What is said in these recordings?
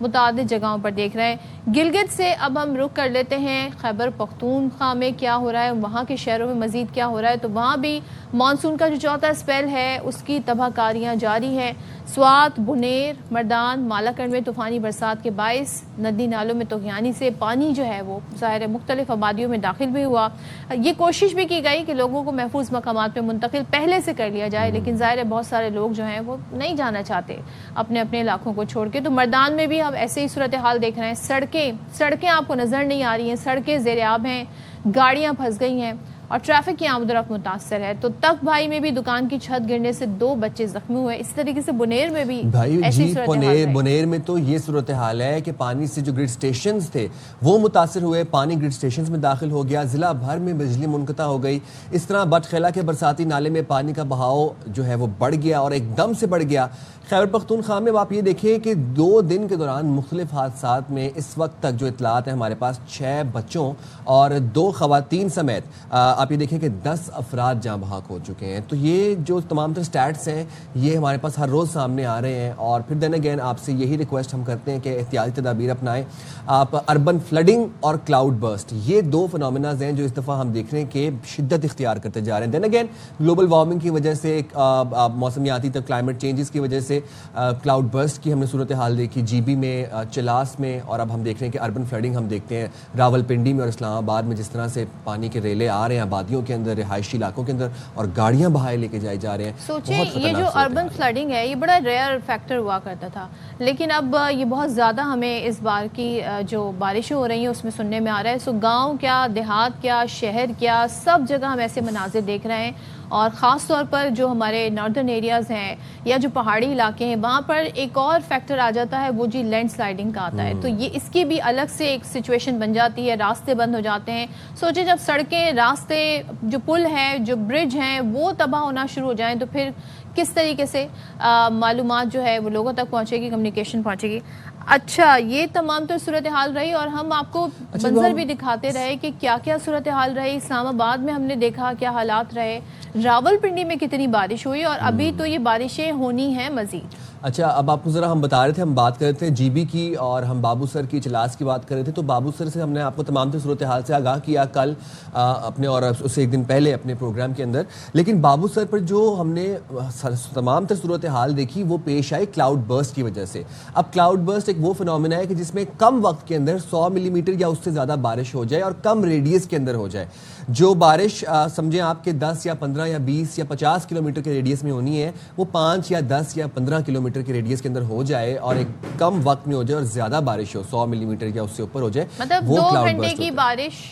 متعدد جگہوں پر دیکھ رہے ہیں۔ گلگت سے اب ہم رخ کر لیتے ہیں خیبر پختونخوا میں کیا ہو رہا ہے، وہاں کے شہروں میں مزید کیا ہو رہا ہے۔ تو وہاں بھی مانسون کا جو چوتھا اسپیل ہے اس کی تباہ کاریاں جاری ہیں۔ سوات، بنیر، مردان، مالاکنڈ میں طوفانی برسات کے باعث ندی نالوں میں طغیانی سے پانی جو ہے وہ ظاہر مختلف آبادیوں میں داخل بھی ہوا۔ یہ کوشش بھی کی گئی کہ لوگوں کو محفوظ مقامات پہ منتقل پہلے سے کر لیا جائے، لیکن ظاہر ہے بہت سارے لوگ جو ہیں وہ نہیں جانا چاہتے اپنے اپنے علاقوں کو چھوڑ کے۔ تو مردان میں بھی ہم ایسے ہی صورتحال دیکھ رہے ہیں۔ سڑکیں آپ کو نظر نہیں آ رہی ہیں، سڑکیں زیر آب ہیں، گاڑیاں پھنس گئی ہیں اور ٹریفک کی آمد و رفت متاثر ہے۔ تو تک بھائی میں بھی دکان کی چھت گرنے سے 2 بچے زخمی ہوئے۔ اسی طریقے سے بنیر میں بھی ایسی صورتحال ہے۔ بنیر میں تو یہ صورتحال ہے کہ پانی سے جو گرڈ سٹیشنز تھے وہ متاثر ہوئے، پانی گرڈ سٹیشنز میں داخل ہو گیا، ضلع بھر میں بجلی منقطع ہو گئی۔ اس طرح بٹخیلا کے برساتی نالے میں پانی کا بہاؤ جو ہے وہ بڑھ گیا اور ایک دم سے بڑھ گیا۔ خیبر پختونخوا میں آپ یہ دیکھیں کہ 2 دن کے دوران مختلف حادثات میں اس وقت تک جو اطلاعات ہیں ہمارے پاس 6 بچوں اور 2 خواتین سمیت آپ یہ دیکھیں کہ 10 افراد جاں بحق ہو چکے ہیں۔ تو یہ جو تمام تر سٹیٹس ہیں یہ ہمارے پاس ہر روز سامنے آ رہے ہیں، اور پھر دین اگین آپ سے یہی ریکویسٹ ہم کرتے ہیں کہ احتیاطی تدابیر اپنائیں۔ آپ اربن فلڈنگ اور کلاؤڈ برسٹ یہ 2 فنومیناز ہیں جو اس دفعہ ہم دیکھ رہے ہیں کہ شدت اختیار کرتے جا رہے ہیں۔ دین اگین گلوبل وارمنگ کی وجہ سے، موسمیاتی تو کلائمیٹ چینجز کی وجہ سے کلاؤڈ برسٹ کی ہم نے صورتحال دیکھی جی بی میں، چلاس میں، اور اب ہم دیکھ رہے ہیں کہ اربن فلڈنگ ہم دیکھتے ہیں راول پنڈی میں اور اسلام آباد میں، جس طرح سے پانی کے ریلے آ رہے ہیں آبادیوں کے اندر، رہائشی علاقوں کے اندر، اور گاڑیاں بہائے لے کے جائے جا رہے ہیں۔ سوچیں یہ جو اربن فلڈنگ ہے یہ بڑا ریئر فیکٹر ہوا کرتا تھا، لیکن اب یہ بہت زیادہ ہمیں اس بار کی جو بارشیں ہو رہی ہیں اس میں سننے میں آ رہا ہے۔ سو گاؤں کیا، دیہات کیا، شہر کیا، سب جگہ ہم ایسے مناظر دیکھ رہے ہیں، اور خاص طور پر جو ہمارے ناردرن ایریاز ہیں یا جو پہاڑی علاقے ہیں وہاں پر ایک اور فیکٹر آ جاتا ہے، وہ جی لینڈ سلائڈنگ کا آتا ہے۔ تو یہ اس کی بھی الگ سے ایک سچویشن بن جاتی ہے، راستے بند ہو جاتے ہیں۔ سوچیں جب سڑکیں، راستے، جو پل ہیں، جو برج ہیں وہ تباہ ہونا شروع ہو جائیں تو پھر کس طریقے سے معلومات جو ہے وہ لوگوں تک پہنچے گی، کمیونیکیشن پہنچے گی۔ اچھا یہ تمام تو صورتحال رہی، اور ہم آپ کو منظر بھی دکھاتے رہے کہ کیا کیا صورتحال رہی۔ اسلام آباد میں ہم نے دیکھا کیا حالات رہے، راول پنڈی میں کتنی بارش ہوئی، اور ابھی تو یہ بارشیں ہونی ہیں مزید۔ اچھا اب آپ کو ذرا ہم بتا رہے تھے، ہم بات کر رہے تھے جی بی کی اور ہم بابو سر کی چلاس کی بات کر رہے تھے، تو بابو سر سے ہم نے آپ کو تمام تر صورتحال سے آگاہ کیا کل اپنے، اور اس سے ایک دن پہلے اپنے پروگرام کے اندر، لیکن بابو سر پر جو ہم نے تمام تر صورتحال دیکھی وہ پیش آئی کلاؤڈ برسٹ کی وجہ سے۔ اب کلاؤڈ برسٹ ایک وہ فنومینا ہے کہ جس میں کم وقت کے اندر 100 ملی میٹر یا اس سے زیادہ بارش ہو جائے اور کم ریڈیس کے اندر ہو جائے۔ جو بارش سمجھیں آپ کے 10 یا 15 یا 20 یا 50 کلومیٹر کے ریڈیس میں ہونی ہے، وہ 5 یا 10 یا 15 کلومیٹر کے ریڈیس کے اندر ہو جائے اور ایک کم وقت میں ہو جائے اور زیادہ بارش ہو، 100 ملی میٹر یا اس سے اوپر ہو جائے، مطلب 2 گھنٹے کی بارش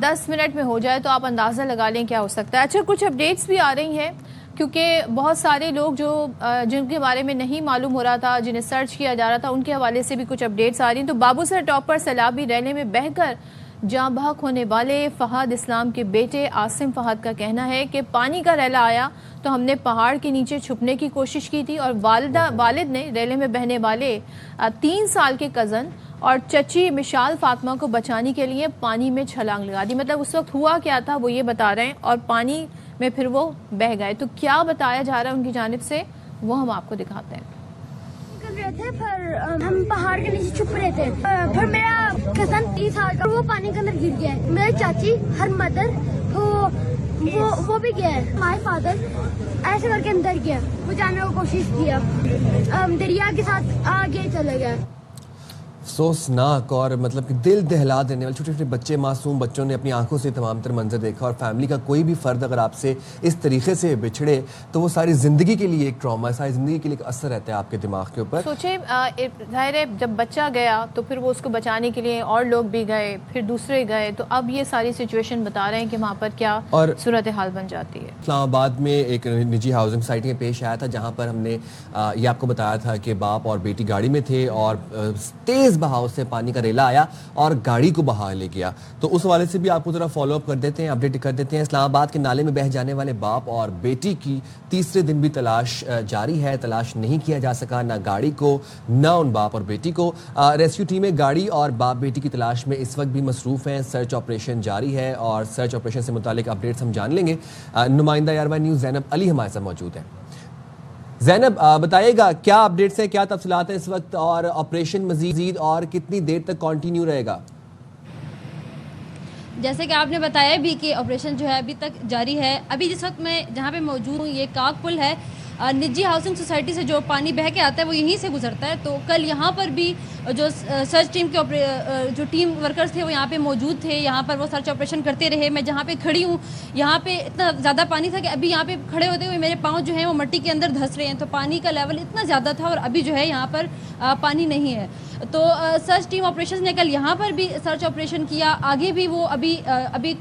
10 منٹ میں ہو جائے تو آپ اندازہ لگا لیں کیا ہو سکتا ہے۔ اچھا کچھ اپڈیٹس بھی آ رہی ہیں، کیونکہ بہت سارے لوگ جو جن کے بارے میں نہیں معلوم ہو رہا تھا، جنہیں سرچ کیا جا رہا تھا، ان کے حوالے سے بھی کچھ اپڈیٹس آ رہی ہیں۔ تو بابو سر ٹاپ پر سیلابی ریلے میں بہہ کر جاں بحق ہونے والے فہد اسلام کے بیٹے عاصم فہد کا کہنا ہے کہ پانی کا ریلا آیا تو ہم نے پہاڑ کے نیچے چھپنے کی کوشش کی تھی، اور والد نے ریلے میں بہنے والے 3 سال کے کزن اور چچی مشال فاطمہ کو بچانے کے لیے پانی میں چھلانگ لگا دی۔ مطلب اس وقت ہوا کیا تھا وہ یہ بتا رہے ہیں، اور پانی میں پھر وہ بہہ گئے۔ تو کیا بتایا جا رہا ہے ان کی جانب سے وہ ہم آپ کو دکھاتے ہیں۔ رہے تھے پھر ہم پہاڑ کے نیچے چھپ رہے تھے، پھر میرا کزن 3 سال کا وہ پانی کے اندر گر گیا ہے، میری چاچی ہر مدر وہ بھی گیا ہے، مائی فادر ایسے کر کے اندر گیا، وہ جانے کو کوشش کیا، دریا کے ساتھ آگے چلے گئے۔ افسوسناک اور مطلب کہ دل دہلا دینے والے چھوٹے چھوٹے بچے، معصوم بچوں نے اپنی آنکھوں سے تمام تر منظر دیکھا، اور فیملی کا کوئی بھی فرد اگر آپ سے اس طریقے سے بچھڑے تو وہ ساری زندگی کے لیے ایک ٹراما ہے، ساری زندگی کے لیے ایک اثر رہتا ہے آپ کے دماغ کے اوپر۔ سوچیں ظاہر ہے جب بچہ گیا تو پھر وہ اس کو بچانے کے لیے اور لوگ بھی گئے، پھر دوسرے گئے، تو اب یہ ساری سچویشن بتا رہے ہیں کہ وہاں پر کیا صورتحال بن جاتی ہے۔ اسلام آباد میں ایک نجی ہاؤسنگ سوسائٹی میں پیش آیا تھا، جہاں پر ہم نے یہ آپ کو بتایا تھا کہ باپ اور بیٹی گاڑی میں تھے اور تیز بہاؤ سے پانی کا ریلا آیا اور گاڑی کو بہا لے گیا۔ تو اس حوالے سے بھی آپ کو ذرا فالو اپ کر دیتے ہیں، اپڈیٹ کر دیتے ہیں۔ اسلام آباد کے نالے میں بہہ جانے والے باپ اور بیٹی کی تیسرے دن بھی تلاش جاری ہے، تلاش نہیں کیا جا سکا، نہ گاڑی کو نہ ان باپ اور بیٹی کو۔ ریسکیو ٹیمیں گاڑی اور باپ بیٹی کی تلاش میں اس وقت بھی مصروف ہیں، سرچ آپریشن جاری ہے، اور سرچ آپریشن سے متعلق اپڈیٹس ہم جان لیں گے۔ نمائندہ ARY نیوز زینب علی ہمارے ساتھ موجود ہیں۔ زینب بتائیے گا کیا اپڈیٹس ہیں, کیا تفصیلات ہیں اس وقت, اور آپریشن مزید اور کتنی دیر تک کنٹینیو رہے گا؟ جیسے کہ آپ نے بتایا بھی کہ آپریشن جو ہے ابھی تک جاری ہے. ابھی جس وقت میں جہاں پہ موجود ہوں یہ کاک پل ہے. نجی ہاؤسنگ سوسائٹی سے جو پانی بہہ کے آتا ہے وہ یہیں سے گزرتا ہے. تو کل یہاں پر بھی جو سرچ ٹیم کے جو ٹیم ورکرز تھے وہ یہاں پہ موجود تھے. یہاں پر وہ سرچ آپریشن کرتے رہے. میں جہاں پہ کھڑی ہوں یہاں پہ اتنا زیادہ پانی تھا کہ ابھی یہاں پہ کھڑے ہوتے ہوئے میرے پاؤں جو ہیں وہ مٹی کے اندر دھس رہے ہیں. تو پانی کا لیول اتنا زیادہ تھا اور ابھی جو ہے یہاں پر پانی نہیں ہے. تو سرچ ٹیم آپریشنز نے کل یہاں پر بھی سرچ آپریشن کیا. آگے بھی وہ ابھی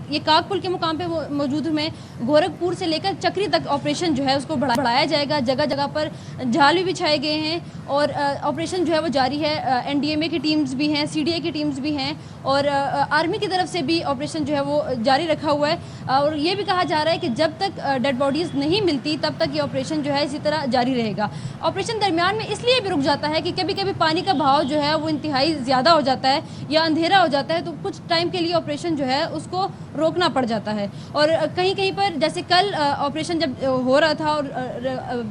یہ کاک پل کے مقام پہ موجود ہوں میں. گورکھپور سے لے کر چکری تک آپریشن جو ہے اس کو بڑھایا جائے گا. جگہ جگہ پر جال بھی بچھائے گئے ہیں اور آپریشن جو ہے وہ جاری ہے. این ڈی ایم اے کی ٹیمز بھی ہیں, سی ڈی اے کی ٹیمز بھی ہیں اور آرمی کی طرف سے بھی آپریشن جو ہے وہ جاری رکھا ہوا ہے. اور یہ بھی کہا جا رہا ہے کہ جب تک ڈیڈ باڈیز نہیں ملتی تب تک یہ آپریشن جو ہے اسی طرح جاری رہے گا. آپریشن درمیان میں اس لیے بھی رک جاتا ہے کہ کبھی کبھی پانی کا بہاؤ جو ہے وہ انتہائی زیادہ ہو جاتا ہے یا اندھیرا ہو جاتا ہے. تو کچھ ٹائم کے لیے آپریشن جو ہے اس کو روکنا پڑ جاتا ہے. اور کہیں کہیں پر جیسے کل آپریشن جب ہو رہا تھا اور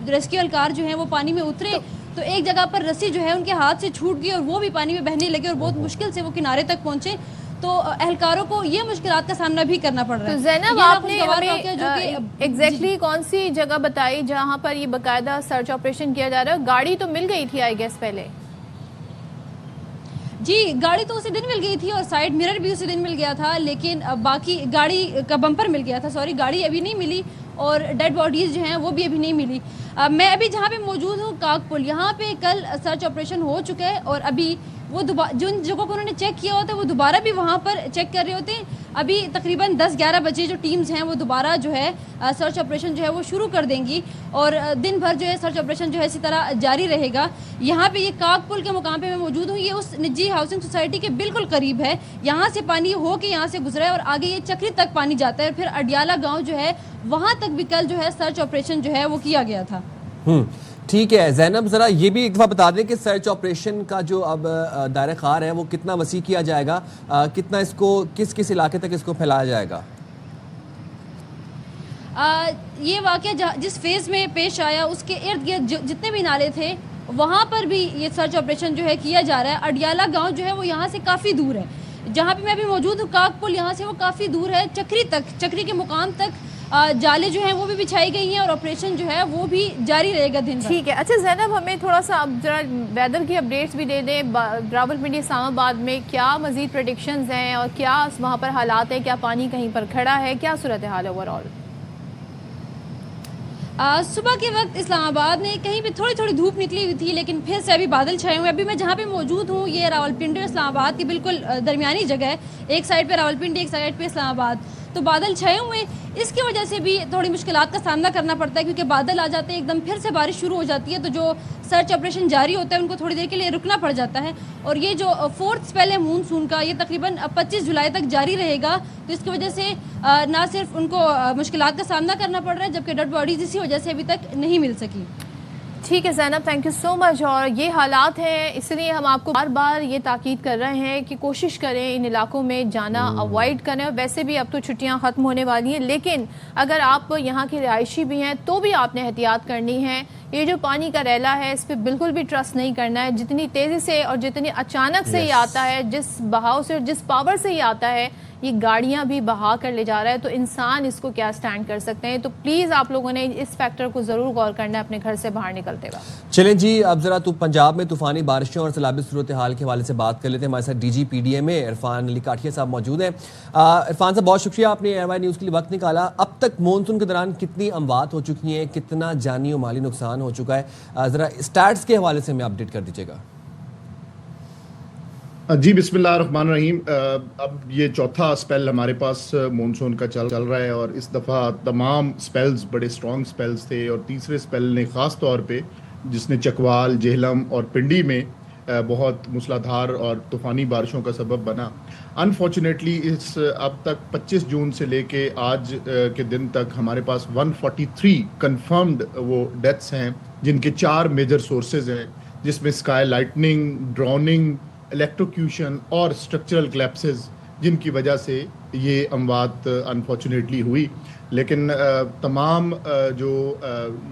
ریسکیو اہلکار جو ہیں وہ پانی میں اترے تو ایک جگہ پر رسی جو ہے ان کے ہاتھ سے چھوٹ گئی اور وہ بھی پانی میں بہنے لگے اور بہت مشکل سے وہ کنارے تک پہنچے. تو اہلکاروں کو یہ مشکلات کا سامنا بھی کرنا پڑ رہا ہے. تو زینب آپ نے ہمیں ایگزیکٹلی کون سی جگہ بتائی جہاں پر یہ باقاعدہ سرچ آپریشن کیا جا رہا ہے؟ گاڑی تو مل گئی تھی آئی گیس پہلے. جی گاڑی تو اسی دن مل گئی تھی اور سائیڈ مرر بھی اسی دن مل گیا تھا, لیکن باقی گاڑی کا بمپر مل گیا تھا. سوری, گاڑی ابھی نہیں ملی اور ڈیڈ باڈیز جو ہیں وہ بھی ابھی نہیں ملی. میں ابھی جہاں پہ موجود ہوں کاک پل, یہاں پہ کل سرچ آپریشن ہو چکا ہے اور ابھی وہ جن جگہوں کو انہوں نے چیک کیا ہوتا ہے وہ دوبارہ بھی وہاں پر چیک کر رہے ہوتے ہیں. ابھی تقریباً 10-11 بجے جو ٹیمز ہیں وہ دوبارہ جو ہے سرچ آپریشن جو ہے وہ شروع کر دیں گی اور دن بھر جو ہے سرچ آپریشن جو ہے اسی طرح جاری رہے گا. یہاں پہ یہ کاک پل کے مقام پہ میں موجود ہوں, یہ اس نجی ہاؤسنگ سوسائٹی کے بالکل قریب ہے. یہاں سے پانی ہو کے یہاں سے گزرا ہے اور آگے یہ چکری تک پانی جاتا ہے. پھر اڈیالہ گاؤں جو ہے وہاں تک بھی کل جو ہے سرچ آپریشن جو ہے وہ کیا گیا تھا. ٹھیک ہے زینب, ذرا یہ بھی ایک دفعہ بتا دیں کہ سرچ آپریشن کا جو اب دائرہ کار ہے وہ کتنا وسیع کیا جائے گا, کتنا اس کو کس علاقے تک اس کو پھیلایا جائے گا؟ یہ واقعہ جس فیز میں پیش آیا اس کے ارد گرد جتنے بھی نالے تھے وہاں پر بھی یہ سرچ آپریشن جو ہے کیا جا رہا ہے. اڈیالہ گاؤں جو ہے وہ یہاں سے کافی دور ہے. جہاں پہ میں ابھی موجود ہوں کاک پل, یہاں سے وہ کافی دور ہے. چکری تک, چکری کے مقام تک جالے جو ہیں وہ بھی بچھائی گئی ہیں اور آپریشن جو ہے وہ بھی جاری رہے گا دن بھر. ٹھیک ہے. اچھا زینب, ہمیں تھوڑا سا اب ذرا ویدر کی اپڈیٹس بھی دے دیں. راولپنڈی اسلام آباد میں کیا مزید پریڈکشنز ہیں اور کیا وہاں پر حالات ہیں؟ کیا پانی کہیں پر کھڑا ہے؟ کیا صورتحال ہے اوور آل؟ صبح کے وقت اسلام آباد میں کہیں پہ تھوڑی تھوڑی دھوپ نکلی ہوئی تھی لیکن پھر سے ابھی بادل چھائے ہوئے. ابھی میں جہاں پہ موجود ہوں یہ راولپنڈی اور اسلام آباد کی بالکل درمیانی جگہ ہے. ایک سائڈ پہ راولپنڈی, ایک سائڈ پہ اسلام آباد. تو بادل چھائے ہوئے, اس کی وجہ سے بھی تھوڑی مشکلات کا سامنا کرنا پڑتا ہے کیونکہ بادل آ جاتے ہیں ایک دم, پھر سے بارش شروع ہو جاتی ہے. تو جو سرچ آپریشن جاری ہوتا ہے ان کو تھوڑی دیر کے لیے رکنا پڑ جاتا ہے. اور یہ جو 4th اسپیل ہے مونسون کا, یہ تقریباً 25 جولائی تک جاری رہے گا. تو اس کی وجہ سے نہ صرف ان کو مشکلات کا سامنا کرنا پڑ رہا ہے جبکہ ڈیڈ باڈیز اسی وجہ سے ابھی تک نہیں مل سکی. ٹھیک ہے زینب, تھینک یو سو مچ. اور یہ حالات ہیں اس لیے ہم آپ کو بار بار یہ تاکید کر رہے ہیں کہ کوشش کریں ان علاقوں میں جانا اوائڈ کریں. اور ویسے بھی اب تو چھٹیاں ختم ہونے والی ہیں, لیکن اگر آپ یہاں کے رہائشی بھی ہیں تو بھی آپ نے احتیاط کرنی ہے. یہ جو پانی کا ریلا ہے اس پہ بالکل بھی ٹرسٹ نہیں کرنا ہے. جتنی تیزی سے اور جتنی اچانک سے یہ آتا ہے, جس بہاؤ سے اور جس پاور سے یہ آتا ہے, یہ گاڑیاں بھی بہا کر لے جا رہا ہے. تو انسان اس کو کیا سٹینڈ کر سکتے ہیں؟ تو پلیز آپ لوگوں نے اس فیکٹر کو ضرور غور کرنا ہے اپنے گھر سے باہر نکلتے وقت. چلیں جی, اب ذرا تو پنجاب میں طوفانی بارشوں اور سیلابی صورتحال کے حوالے سے بات کر لیتے ہیں. ہمارے ساتھ D G P D M A Irfan Ali Kathia صاحب موجود ہیں. عرفان صاحب, بہت شکریہ آپ نے ایر وائی نیوز کے لیے وقت نکالا. اب تک مونسون کے دوران کتنی اموات ہو چکی ہیں, کتنا جانی و مالی نقصان ہو چکا ہے, ذرا اسٹیٹس کے حوالے سے ہمیں اپڈیٹ کر دیجیے گا. جی بسم اللہ الرحمن الرحیم. اب یہ چوتھا اسپیل ہمارے پاس مونسون کا چل رہا ہے اور اس دفعہ تمام اسپیلز بڑے اسٹرانگ اسپیلز تھے اور تیسرے اسپیل نے خاص طور پہ جس نے چکوال, جہلم اور پنڈی میں بہت موسلادھار اور طوفانی بارشوں کا سبب بنا. انفارچونیٹلی اس اب تک 25 جون سے لے کے آج کے دن تک ہمارے پاس 143 کنفرمڈ وہ ڈیتھس ہیں جن کے 4 میجر سورسز ہیں, جس میں اسکائی لائٹننگ, ڈراؤننگ, الیکٹروکیوشن اور اسٹرکچرل کلیپسز, جن کی وجہ سے یہ اموات انفارچونیٹلی ہوئی. لیکن تمام جو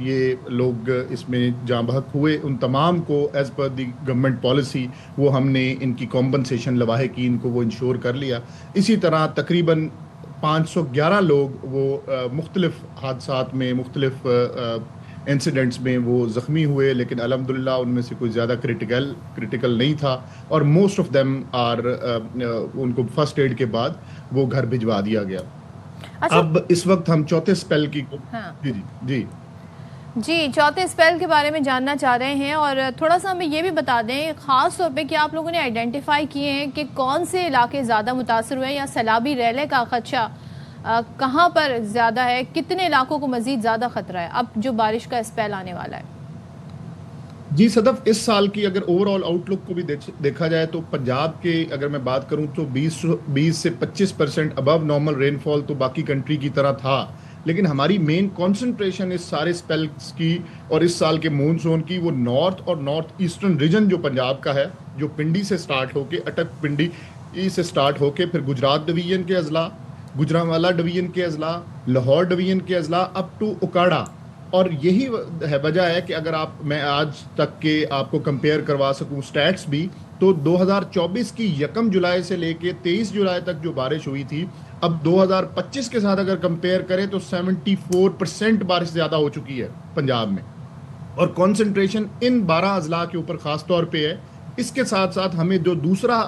یہ لوگ اس میں جاں بحق ہوئے ان تمام کو as per the government policy وہ ہم نے ان کی کمپنسیشن لواحقین کو وہ انشور کر لیا. اسی طرح تقریباً 511 لوگ وہ مختلف حادثات میں مختلف انسیڈنٹس میں وہ زخمی ہوئے, لیکن الحمدللہ ان میں سے کوئی زیادہ کریٹیکل نہیں تھا, اور موسٹ آف دیم آر ان کو فرسٹ ایڈ کے بعد وہ گھر بھجوا دیا گیا. اب اس وقت ہم چوتھے اسپیل کی جی چوتھے اسپیل کے بارے میں جاننا چاہ رہے ہیں, اور تھوڑا سا ہمیں یہ بھی بتا دیں خاص طور پہ کہ آپ لوگوں نے آئیڈینٹیفائی کیے ہیں کہ کون سے علاقے زیادہ متاثر ہوئے ہیں, یا سیلابی ریلے کا خدشہ کہاں پر زیادہ ہے, کتنے علاقوں کو مزید زیادہ خطرہ ہے اب جو بارش کا اسپیل آنے والا ہے؟ جی صدف, اس سال کی اگر اوور آل آؤٹ لک کو بھی دیکھا جائے تو پنجاب کے اگر میں بات کروں تو 20 سے 25% ابو نارمل رین فال تو باقی کنٹری کی طرح تھا, لیکن ہماری مین کنسنٹریشن اس سارے اسپیلس کی اور اس سال کے مونسون کی وہ نارتھ اور نارتھ ایسٹرن ریجن جو پنجاب کا ہے, جو پنڈی سے سٹارٹ ہو کے اٹک پنڈی سے سٹارٹ ہو کے پھر گجرات ڈویژن کے اضلاع, گجرانوالہ ڈویژن کے اضلاع, لاہور ڈویژن کے اضلاع اپ ٹو اکاڑا. اور یہی وجہ ہے کہ اگر میں آج تک کے آپ کو کمپیئر کروا سکوں سٹیٹس بھی, تو 2024 کی 1 جولائی سے لے کے 23 جولائی تک جو بارش ہوئی تھی, اب 2025 کے ساتھ اگر کمپیئر کریں تو 74% بارش زیادہ ہو چکی ہے پنجاب میں, اور کنسنٹریشن ان 12 اضلاع کے اوپر خاص طور پہ ہے. اس کے ساتھ ساتھ ہمیں جو دوسرا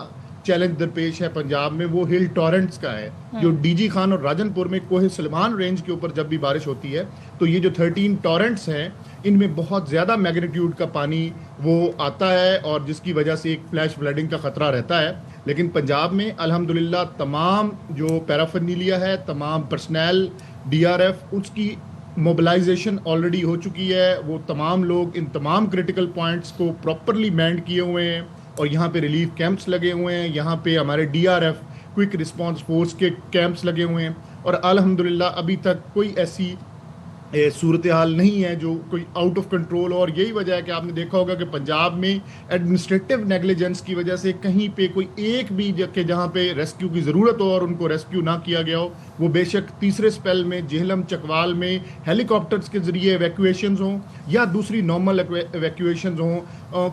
چیلنج درپیش ہے پنجاب میں وہ ہل ٹورنٹس کا ہے, جو ڈی جی خان اور راجن پور میں کوہ سلیمان رینج کے اوپر جب بھی بارش ہوتی ہے تو یہ جو 13 ٹورنٹس ہیں ان میں بہت زیادہ میگنیٹیوڈ کا پانی وہ آتا ہے, اور جس کی وجہ سے ایک فلیش فلڈنگ کا خطرہ رہتا ہے. لیکن پنجاب میں الحمدللہ تمام جو پیرافرنیلیا ہے, تمام پرسنل, ڈی آر ایف, اس کی موبلائزیشن آلریڈی ہو چکی ہے. وہ تمام لوگ ان تمام کریٹیکل پوائنٹس کو پراپرلی مینڈ کیے ہوئے ہیں, اور یہاں پہ ریلیف کیمپس لگے ہوئے ہیں, یہاں پہ ہمارے D R F quick response force کے کیمپس لگے ہوئے ہیں, اور الحمدللہ ابھی تک کوئی ایسی صورتحال نہیں ہے جو کوئی آؤٹ آف کنٹرول ہو. اور یہی وجہ ہے کہ آپ نے دیکھا ہوگا کہ پنجاب میں ایڈمنسٹریٹو نیگلیجنس کی وجہ سے کہیں پہ کوئی ایک بھی جہاں پہ ریسکیو کی ضرورت ہو اور ان کو ریسکیو نہ کیا گیا ہو, وہ بے شک تیسرے اسپیل میں جہلم چکوال میں ہیلی کاپٹرز کے ذریعے ایویکویشنز ہوں یا دوسری نارمل ایویکویشنز ہوں,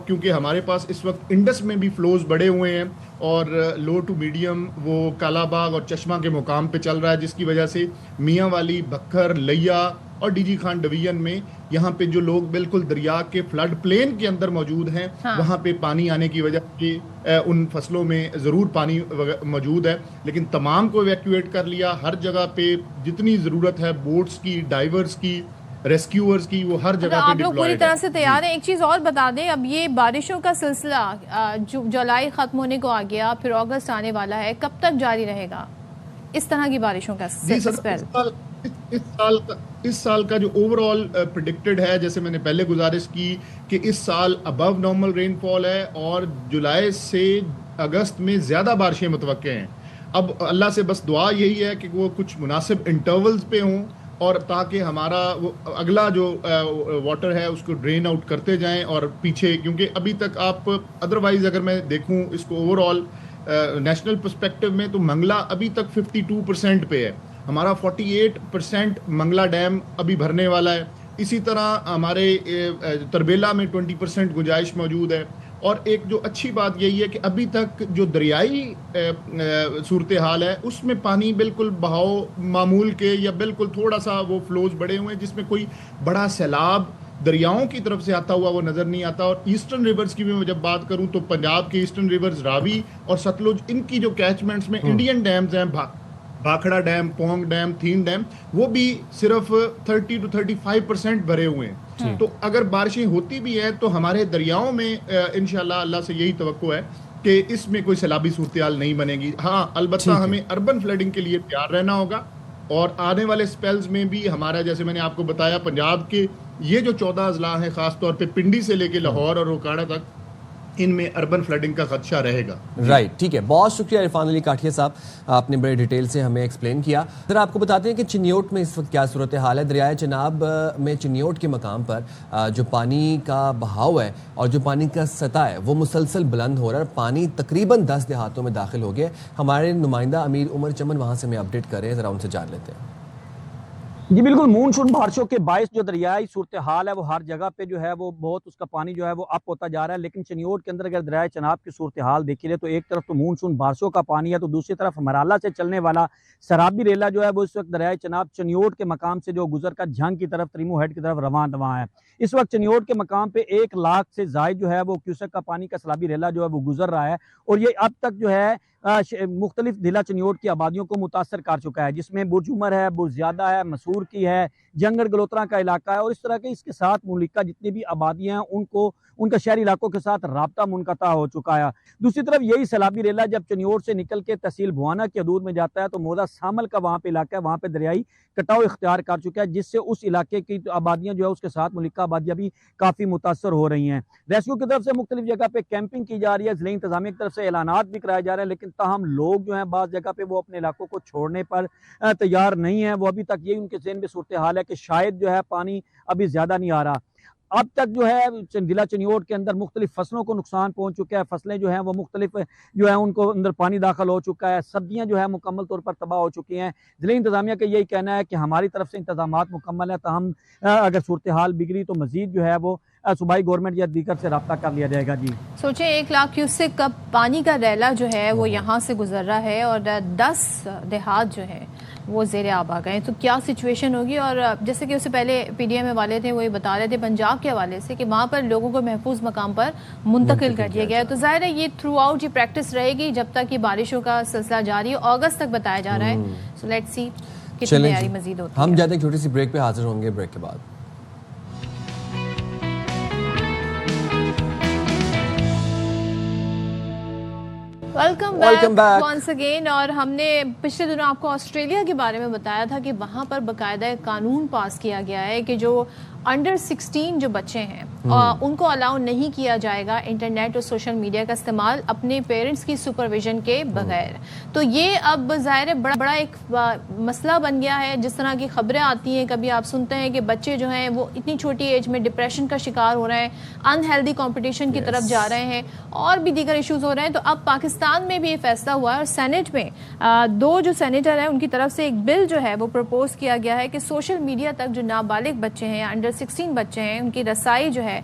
کیونکہ ہمارے پاس اس وقت انڈس میں بھی فلوز بڑے ہوئے ہیں, اور لو ٹو میڈیم وہ کالا باغ اور چشمہ کے مقام پہ چل رہا ہے, جس کی وجہ سے میاں والی, بکھر, لیا اور ڈی جی خان ڈویژن میں یہاں پہ جو لوگ بالکل دریا کے فلڈ پلین کے اندر موجود ہیں, وہاں پہ پانی آنے کی وجہ سے ان فصلوں میں ضرور پانی موجود ہے, لیکن تمام کو ایویکویٹ کر لیا. ہر جگہ پہ جتنی ضرورت ہے بوٹس کی, ڈائیورز کی, ریسکیورز کی, وہ ہر جگہ پہ آپ لوگ پوری طرح سے تیار ہیں. ایک چیز اور بتا دیں, اب یہ بارشوں کا سلسلہ جولائی ختم ہونے کو آ گیا, پھر اگست آنے والا ہے, کب تک جاری رہے گا اس طرح کی بارشوں کا اسپیل؟ اس سال کا جو اوور آل پریڈکٹڈ ہے, جیسے میں نے پہلے گزارش کی کہ اس سال ابو نارمل رین فال ہے, اور جولائی سے اگست میں زیادہ بارشیں متوقع ہیں. اب اللہ سے بس دعا یہی ہے کہ وہ کچھ مناسب انٹرولز پہ ہوں, اور تاکہ ہمارا وہ اگلا جو واٹر ہے اس کو ڈرین آؤٹ کرتے جائیں. اور پیچھے کیونکہ ابھی تک آپ ادروائز اگر میں دیکھوں اس کو اوور آل نیشنل پرسپیکٹو میں, تو منگلا ابھی تک 52% پہ ہے, ہمارا 48% منگلا ڈیم ابھی بھرنے والا ہے. اسی طرح ہمارے تربیلا میں 20% گنجائش موجود ہے. اور ایک جو اچھی بات یہی ہے کہ ابھی تک جو دریائی صورتحال ہے اس میں پانی بالکل بہاؤ معمول کے یا بالکل تھوڑا سا وہ فلوز بڑے ہوئے ہیں, جس میں کوئی بڑا سیلاب دریاؤں کی طرف سے آتا ہوا وہ نظر نہیں آتا. اور ایسٹرن ریورز کی بھی میں جب بات کروں تو پنجاب کے ایسٹرن ریورز راوی اور ستلج, ان کی جو کیچمنٹس میں انڈین ڈیمز ہیں, بھاکھڑا ڈیم, پونگ ڈیم, تھین ڈیم, وہ بھی صرف 30 to 35% بھرے ہوئے ہیں. تو اگر بارشیں ہوتی بھی ہیں تو ہمارے دریاؤں میں انشاءاللہ اللہ سے یہی توقع ہے کہ اس میں کوئی سیلابی صورتحال نہیں بنے گی. ہاں البتہ ہمیں اربن فلڈنگ کے لیے تیار رہنا ہوگا, اور آنے والے اسپیلز میں بھی ہمارا, جیسے میں نے آپ کو بتایا, پنجاب کے یہ جو 14 اضلاع ہیں خاص طور پہ پنڈی سے لے کے لاہور اور روکاڑا تک, ان میں اربن فلڈنگ کا خدشہ رہے گا. رائٹ, ٹھیک ہے, بہت شکریہ عرفان علی کاٹھیا صاحب, آپ نے بڑے ڈیٹیل سے ہمیں ایکسپلین کیا. سر آپ کو بتاتے ہیں کہ چنیوٹ میں اس وقت کیا صورتحال ہے. دریائے چناب میں چنیوٹ کے مقام پر جو پانی کا بہاؤ ہے اور جو پانی کا سطح ہے وہ مسلسل بلند ہو رہا ہے, پانی تقریباً 10 دیہاتوں میں داخل ہو گیا. ہمارے نمائندہ امیر عمر چمن وہاں سے ہمیں اپڈیٹ کر رہے ہیں, ذرا ان سے جان لیتے ہیں. جی بالکل, مونسون بارشوں کے باعث جو دریائی صورتحال ہے وہ ہر جگہ پہ جو ہے وہ بہت اس کا پانی جو ہے وہ اپ ہوتا جا رہا ہے. لیکن چنیوٹ کے اندر اگر دریائے چناب کی صورتحال دیکھی جائے تو ایک طرف تو مونسون بارشوں کا پانی ہے, تو دوسری طرف مرالہ سے چلنے والا سرابی ریلا جو ہے وہ اس وقت دریائے چناب چنیوٹ کے مقام سے جو گزر کر جھنگ کی طرف تریمو ہیڈ کی طرف رواں ہے. اس وقت چنیوٹ کے مقام پہ 1 لاکھ سے زائد جو ہے وہ کیوسک کا پانی کا سرابی ریلا جو ہے وہ گزر رہا ہے, اور یہ اب تک جو ہے مختلف ضلع چنیوٹ کی آبادیوں کو متاثر کر چکا ہے, جس میں برج عمر ہے, برج زیادہ ہے, مسور کی ہے, جنگڑ گلوترا کا علاقہ ہے, اور اس طرح کے اس کے ساتھ ملکہ جتنی بھی آبادیاں ہیں ان کا شہری علاقوں کے ساتھ رابطہ منقطع ہو چکا ہے. دوسری طرف یہی سیلابی ریلا جب چنیوٹ سے نکل کے تحصیل بھوانا کی حدود میں جاتا ہے تو مودا سامل کا وہاں پہ علاقہ ہے, وہاں پہ دریائی کٹاؤ اختیار کر چکا ہے, جس سے اس علاقے کی آبادیاں جو ہے اس کے ساتھ ملکہ آبادیاں بھی کافی متاثر ہو رہی ہیں. ریسکیو کی طرف سے مختلف جگہ پہ کیمپنگ کی جا رہی ہے, ضلع انتظامیہ کی طرف سے اعلانات بھی کرائے جا رہے ہیں, لیکن تاہم لوگ جو ہیں بعض جگہ پہ وہ اپنے علاقوں کو چھوڑنے پر تیار نہیں ہیں. وہ ابھی تک یہی ان کے ذہن میں صورتحال ہے کہ شاید جو ہے پانی ابھی زیادہ نہیں آ رہا. اب تک جو ہے ضلع چنیوٹ کے اندر مختلف فصلوں کو نقصان پہنچ چکا ہے, فصلیں جو ہیں وہ مختلف جو ہے ان کو اندر پانی داخل ہو چکا ہے, سبزیاں جو ہے مکمل طور پر تباہ ہو چکی ہیں. ضلع انتظامیہ کا یہی کہنا ہے کہ ہماری طرف سے انتظامات مکمل ہے, تاہم اگر صورتحال بگڑی تو مزید جو ہے وہ صوبائی گورنمنٹ یا دیگر سے رابطہ کر لیا جائے گا. جی سوچیں 1 لاکھ کیوسک کا پانی کا ریلا جو ہے وہ یہاں سے گزر رہا ہے اور 10 دیہات جو ہے وہ زیر آب آ گئے, تو کیا سچویشن ہوگی. اور جیسے کہ اس سے پہلے پی ڈی ایم والے تھے وہ یہ بتا رہے تھے پنجاب کے حوالے سے کہ وہاں پر لوگوں کو محفوظ مقام پر منتقل کر دیا گیا ہے. تو ظاہر ہے یہ تھرو آؤٹ یہ پریکٹس رہے گی جب تک یہ بارشوں کا سلسلہ جاری ہے, اگست تک بتایا جا رہا ہے. سو لیٹس سی کتنی تیاری مزید ہوتی ہے. ہم جاتے ہیں چھوٹی سی بریک پہ, حاضر ہوں گے بریک کے بعد. Welcome back once again. اور ہم نے پچھلے دنوں آپ کو آسٹریلیا کے بارے میں بتایا تھا کہ وہاں پر باقاعدہ قانون پاس کیا گیا ہے کہ جو انڈر 16 جو بچے ہیں ان کو الاؤ نہیں کیا جائے گا انٹرنیٹ اور سوشل میڈیا کا استعمال اپنے پیرنٹس کی سپرویژن کے بغیر. تو یہ اب ظاہر ہے بڑا ایک مسئلہ بن گیا ہے. جس طرح کی خبریں آتی ہیں, کبھی آپ سنتے ہیں کہ بچے جو ہیں وہ اتنی چھوٹی ایج میں ڈپریشن کا شکار ہو رہے ہیں, انہیلدی کمپٹیشن کی طرف جا رہے ہیں, اور بھی دیگر ایشوز ہو رہے ہیں. تو اب پاکستان میں بھی یہ فیصلہ ہوا ہے, اور سینٹ میں 2 جو سینیٹر ہیں ان کی طرف سے ایک بل جو ہے وہ پرپوز کیا گیا ہے کہ سوشل میڈیا تک جو نابالغ بچے ہیں, انڈر 16 بچے ہیں, ان کی رسائی جو ہے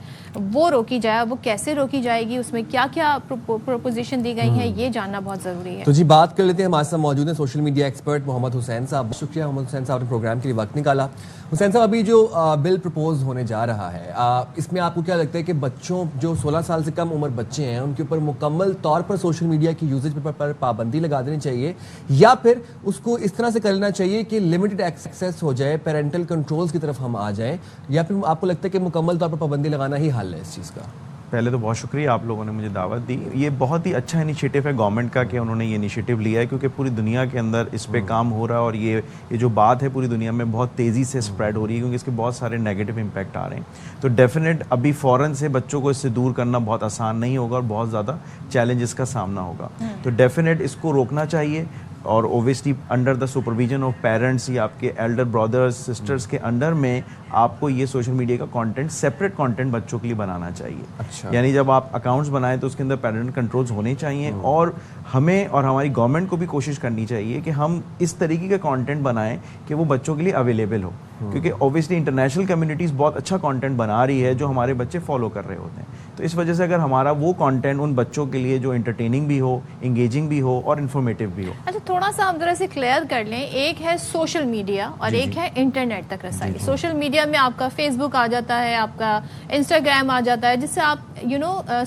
وہ روکی جائے. وہ کیسے روکی جائے گی, اس میں کیا کیا پروپوزیشن دی گئی ہیں, یہ جاننا بہت ضروری ہے. تو جی بات کر لیتے ہیں, ہمارے ساتھ موجود ہیں سوشل میڈیا ایکسپرٹ محمد حسین صاحب. شکریہ محمد حسین صاحب نے پروگرام کے لیے وقت نکالا. حسین صاحب, ابھی جو بل پرپوز ہونے جا رہا ہے اس میں آپ کو کیا لگتا ہے کہ بچوں جو 16 سال سے کم عمر بچے ہیں ان کے اوپر مکمل طور پر سوشل میڈیا کی یوزیج پر پابندی لگا دینی چاہیے, یا پھر اس کو اس طرح سے کر لینا چاہیے کہ لمیٹڈ ایکسیس ہو جائے, پیرنٹل کنٹرولز کی طرف ہم آ جائیں, یا پھر آپ کو لگتا ہے کہ مکمل طور پر پابندی لگانا ہی حل ہے اس چیز کا؟ پہلے تو بہت شکریہ آپ لوگوں نے مجھے دعوت دی. یہ بہت ہی اچھا انیشیٹو ہے گورنمنٹ کا کہ انہوں نے یہ انیشیٹو لیا ہے, کیونکہ پوری دنیا کے اندر اس پہ کام ہو رہا ہے, اور یہ جو بات ہے پوری دنیا میں بہت تیزی سے اسپریڈ ہو رہی ہے, کیونکہ اس کے بہت سارے نیگیٹو امپیکٹ آ رہے ہیں. تو ڈیفینیٹ ابھی فوراً سے بچوں کو اس سے دور کرنا بہت آسان نہیں ہوگا, اور بہت زیادہ چیلنجز کا سامنا ہوگا. تو ڈیفینیٹ اس کو روکنا چاہیے, اور obviously under the supervision of parents یا آپ کے ایلڈر برادرز سسٹرز کے انڈر میں آپ کو یہ سوشل میڈیا کا کانٹینٹ سیپریٹ کانٹینٹ بچوں کے لیے بنانا چاہیے. اچھا. یعنی جب آپ اکاؤنٹس بنائیں تو اس کے اندر پیرنٹ کنٹرولز ہونے چاہیے, اور ہمیں اور ہماری گورنمنٹ کو بھی کوشش کرنی چاہیے کہ ہم اس طریقے کا کانٹینٹ بنائیں کہ وہ بچوں کے لیے اویلیبل ہو, کیونکہ اوبیسلی انٹرنیشنل کمیونٹیز بہت اچھا کانٹینٹ بنا رہی ہے جو ہمارے بچے فالو کر رہے ہوتے ہیں. تو اس وجہ سے اگر ہمارا وہ کانٹینٹ ان بچوں کے لیے جو انٹرٹیننگ بھی ہو, انگیجنگ بھی ہو اور انفارمیٹیو بھی ہو. اچھا, تھوڑا سا ہم ذرا سے کلیئر کر لیں, ایک ہے سوشل میڈیا اور ایک ہے انٹرنیٹ تک رسائی. سوشل میڈیا میں آپ کا فیس بک آ جاتا ہے, آپ کا انسٹاگرام آ جاتا ہے, جس سے آپ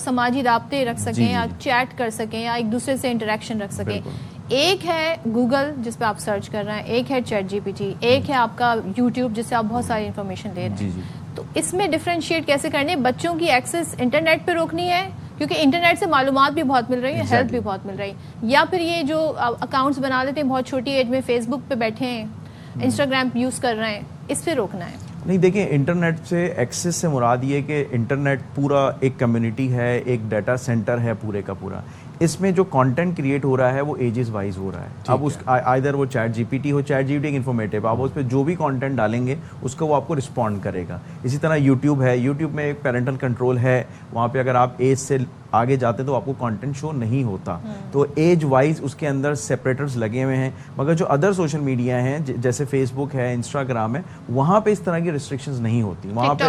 سماجی رابطے رکھ سکیں, آپ چیٹ کر سکیں, یا ایک دوسرے سے انٹریکشن رکھ سکیں. ایک ہے گوگل جس پہ آپ سرچ کر رہے ہیں, ایک ہے چیٹ جی پی ٹی, ایک ہے آپ کا یوٹیوب جس سے آپ بہت ساری انفارمیشن لے رہے ہیں. تو اس میں ڈفرینشیٹ کیسے کرنے, بچوں کی ایکسیس انٹرنیٹ پہ روکنی ہے کیونکہ انٹرنیٹ سے معلومات بھی بہت مل رہی ہیں, ہیلپ بھی بہت مل رہی ہے, یا پھر یہ جو اکاؤنٹس بنا لیتے ہیں بہت چھوٹی ایج میں, فیس بک پہ بیٹھے ہیں, انسٹاگرام یوز کر رہے ہیں, اس پہ روکنا ہے؟ نہیں دیکھیں انٹرنیٹ سے ایکسیس سے مراد یہ کہ انٹرنیٹ پورا ایک کمیونٹی ہے, ایک ڈیٹا سینٹر ہے پورے کا پورا. اس میں جو کانٹینٹ کریٹ ہو رہا ہے وہ ایجز وائز ہو رہا ہے. اب اس آئدر وہ چیٹ جی پی ٹی ہو, chat G P T informative, آپ اس پہ جو بھی کانٹینٹ ڈالیں گے اس کو وہ آپ کو رسپونڈ کرے گا. اسی طرح یوٹیوب ہے, یوٹیوب میں ایک پیرنٹل کنٹرول ہے, وہاں پہ اگر آپ ایج سے آگے جاتے ہیں تو آپ کو کانٹینٹ شو نہیں ہوتا. تو ایج وائز اس کے اندر سیپریٹرز لگے ہوئے ہیں. مگر جو ادر سوشل میڈیا ہیں جیسے فیس بک ہے, انسٹاگرام ہے, وہاں پہ اس طرح کی ریسٹرکشنز نہیں ہوتی. وہاں پہ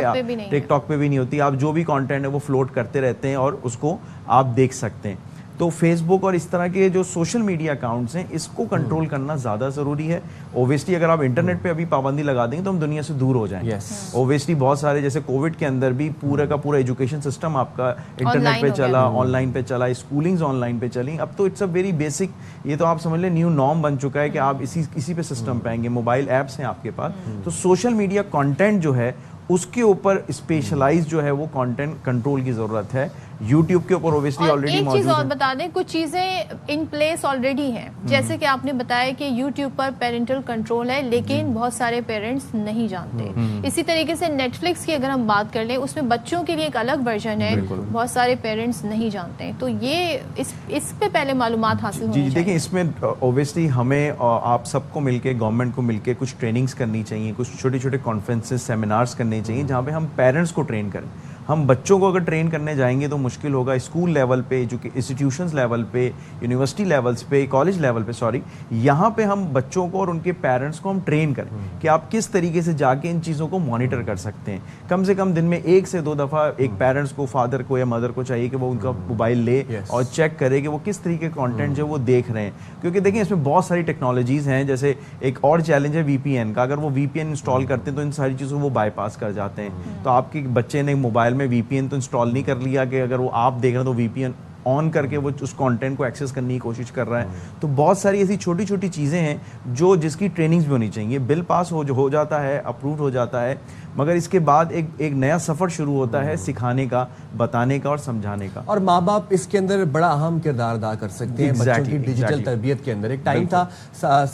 ٹک ٹاک پہ بھی نہیں ہوتی. آپ جو بھی کانٹینٹ ہے وہ فلوٹ کرتے رہتے ہیں اور اس کو آپ دیکھ سکتے ہیں. تو فیس بک اور اس طرح کے جو سوشل میڈیا اکاؤنٹس ہیں اس کو کنٹرول کرنا زیادہ ضروری ہے. اوبیسلی اگر آپ انٹرنیٹ پہ ابھی پابندی لگا دیں گے تو ہم دنیا سے دور ہو جائیں گے. اوبیسلی بہت سارے جیسے کووڈ کے اندر بھی پورا کا پورا ایجوکیشن سسٹم آپ کا انٹرنیٹ پہ چلا, آن لائن پہ چلا, اسکولنگز آن لائن پہ چلیں. اب تو اٹس اے ویری بیسک, یہ تو آپ سمجھ لیں نیو نارم بن چکا ہے کہ آپ اسی پہ سسٹم پہ آئیں گے. موبائل ایپس ہیں آپ کے پاس, تو سوشل میڈیا کانٹینٹ جو ہے اس کے اوپر اسپیشلائز جو ہے وہ کانٹینٹ کنٹرول کی ضرورت ہے. یوٹیوب کے اوپر اوبیسلی آلریڈی موجود ہے. ایک چیز اور بتا دیں, کچھ چیزیں ان پلیس آلریڈی ہیں, جیسے کہ آپ نے بتایا کہ یوٹیوب پر پیرنٹل کنٹرول ہے لیکن بہت سارے پیرنٹس نہیں جانتے. اسی طریقے سے نیٹ فلکس کی اگر ہم بات کر لیں, اس میں بچوں کے لیے ایک الگ ورژن ہے, بہت سارے پیرنٹس نہیں جانتے. تو یہ اس پہ پہلے معلومات حاصل ہونی چاہیے. دیکھیں اس میں اوبیسلی ہمیں آپ سب کو مل کے, گورنمنٹ کو مل کے کچھ ٹریننگز کرنی چاہیے, کچھ چھوٹے چھوٹے کانفرنسز, سیمینارز کرنے چاہیے جہاں پہ ہم پیرنٹس کو ٹرین کریں. ہم بچوں کو اگر ٹرین کرنے جائیں گے تو مشکل ہوگا. اسکول لیول پہ, انسٹیٹیوشنز لیول پہ, یونیورسٹی لیولز پہ, کالج لیول پہ یہاں پہ ہم بچوں کو اور ان کے پیرنٹس کو ہم ٹرین کریں کہ آپ کس طریقے سے جا کے ان چیزوں کو مانیٹر کر سکتے ہیں. کم سے کم دن میں 1 سے 2 دفعہ ایک پیرنٹس کو, فادر کو یا مدر کو چاہیے کہ وہ ان کا موبائل لے اور چیک کرے کہ وہ کس طریقے کا کانٹینٹ جو وہ دیکھ رہے ہیں. کیونکہ دیکھیں اس میں بہت ساری ٹیکنالوجیز ہیں. جیسے ایک اور چیلنج ہے وی پی این کا. اگر وہ وی پی این انسٹال کرتے ہیں تو ان ساری چیزوں کو وہ بائی پاس کر جاتے ہیں. تو آپ کے بچے نے موبائل میں وی پی این تو انسٹال نہیں کر لیا کہ اگر وہ آپ دیکھ رہے ہیں تو وی پی این آن کر کے وہ اس کانٹینٹ کو ایکسیس کرنے کی کوشش کر رہا ہے. تو بہت ساری ایسی چھوٹی چھوٹی چیزیں ہیں جس کی ٹریننگز بھی ہونی چاہیے. بل پاس ہو جاتا ہے, اپروڈ ہو جاتا ہے, مگر اس کے بعد ایک نیا سفر شروع ہوتا ہے سکھانے کا, بتانے کا اور سمجھانے کا. اور ماں باپ اس کے اندر بڑا اہم کردار ادا کر سکتے ہیں بچوں کی ڈیجیٹل تربیت کے اندر. ایک ٹائم تھا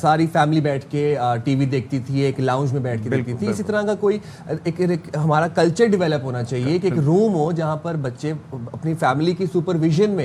ساری فیملی بیٹھ کے ٹی وی دیکھتی تھی, ایک لاؤنج میں بیٹھ کے دیکھتی تھی. اسی طرح کا کوئی ایک ہمارا کلچر ڈیولپ ہونا چاہیے کہ ایک روم ہو جہاں پر بچے اپنی فیملی کی سپرویژن میں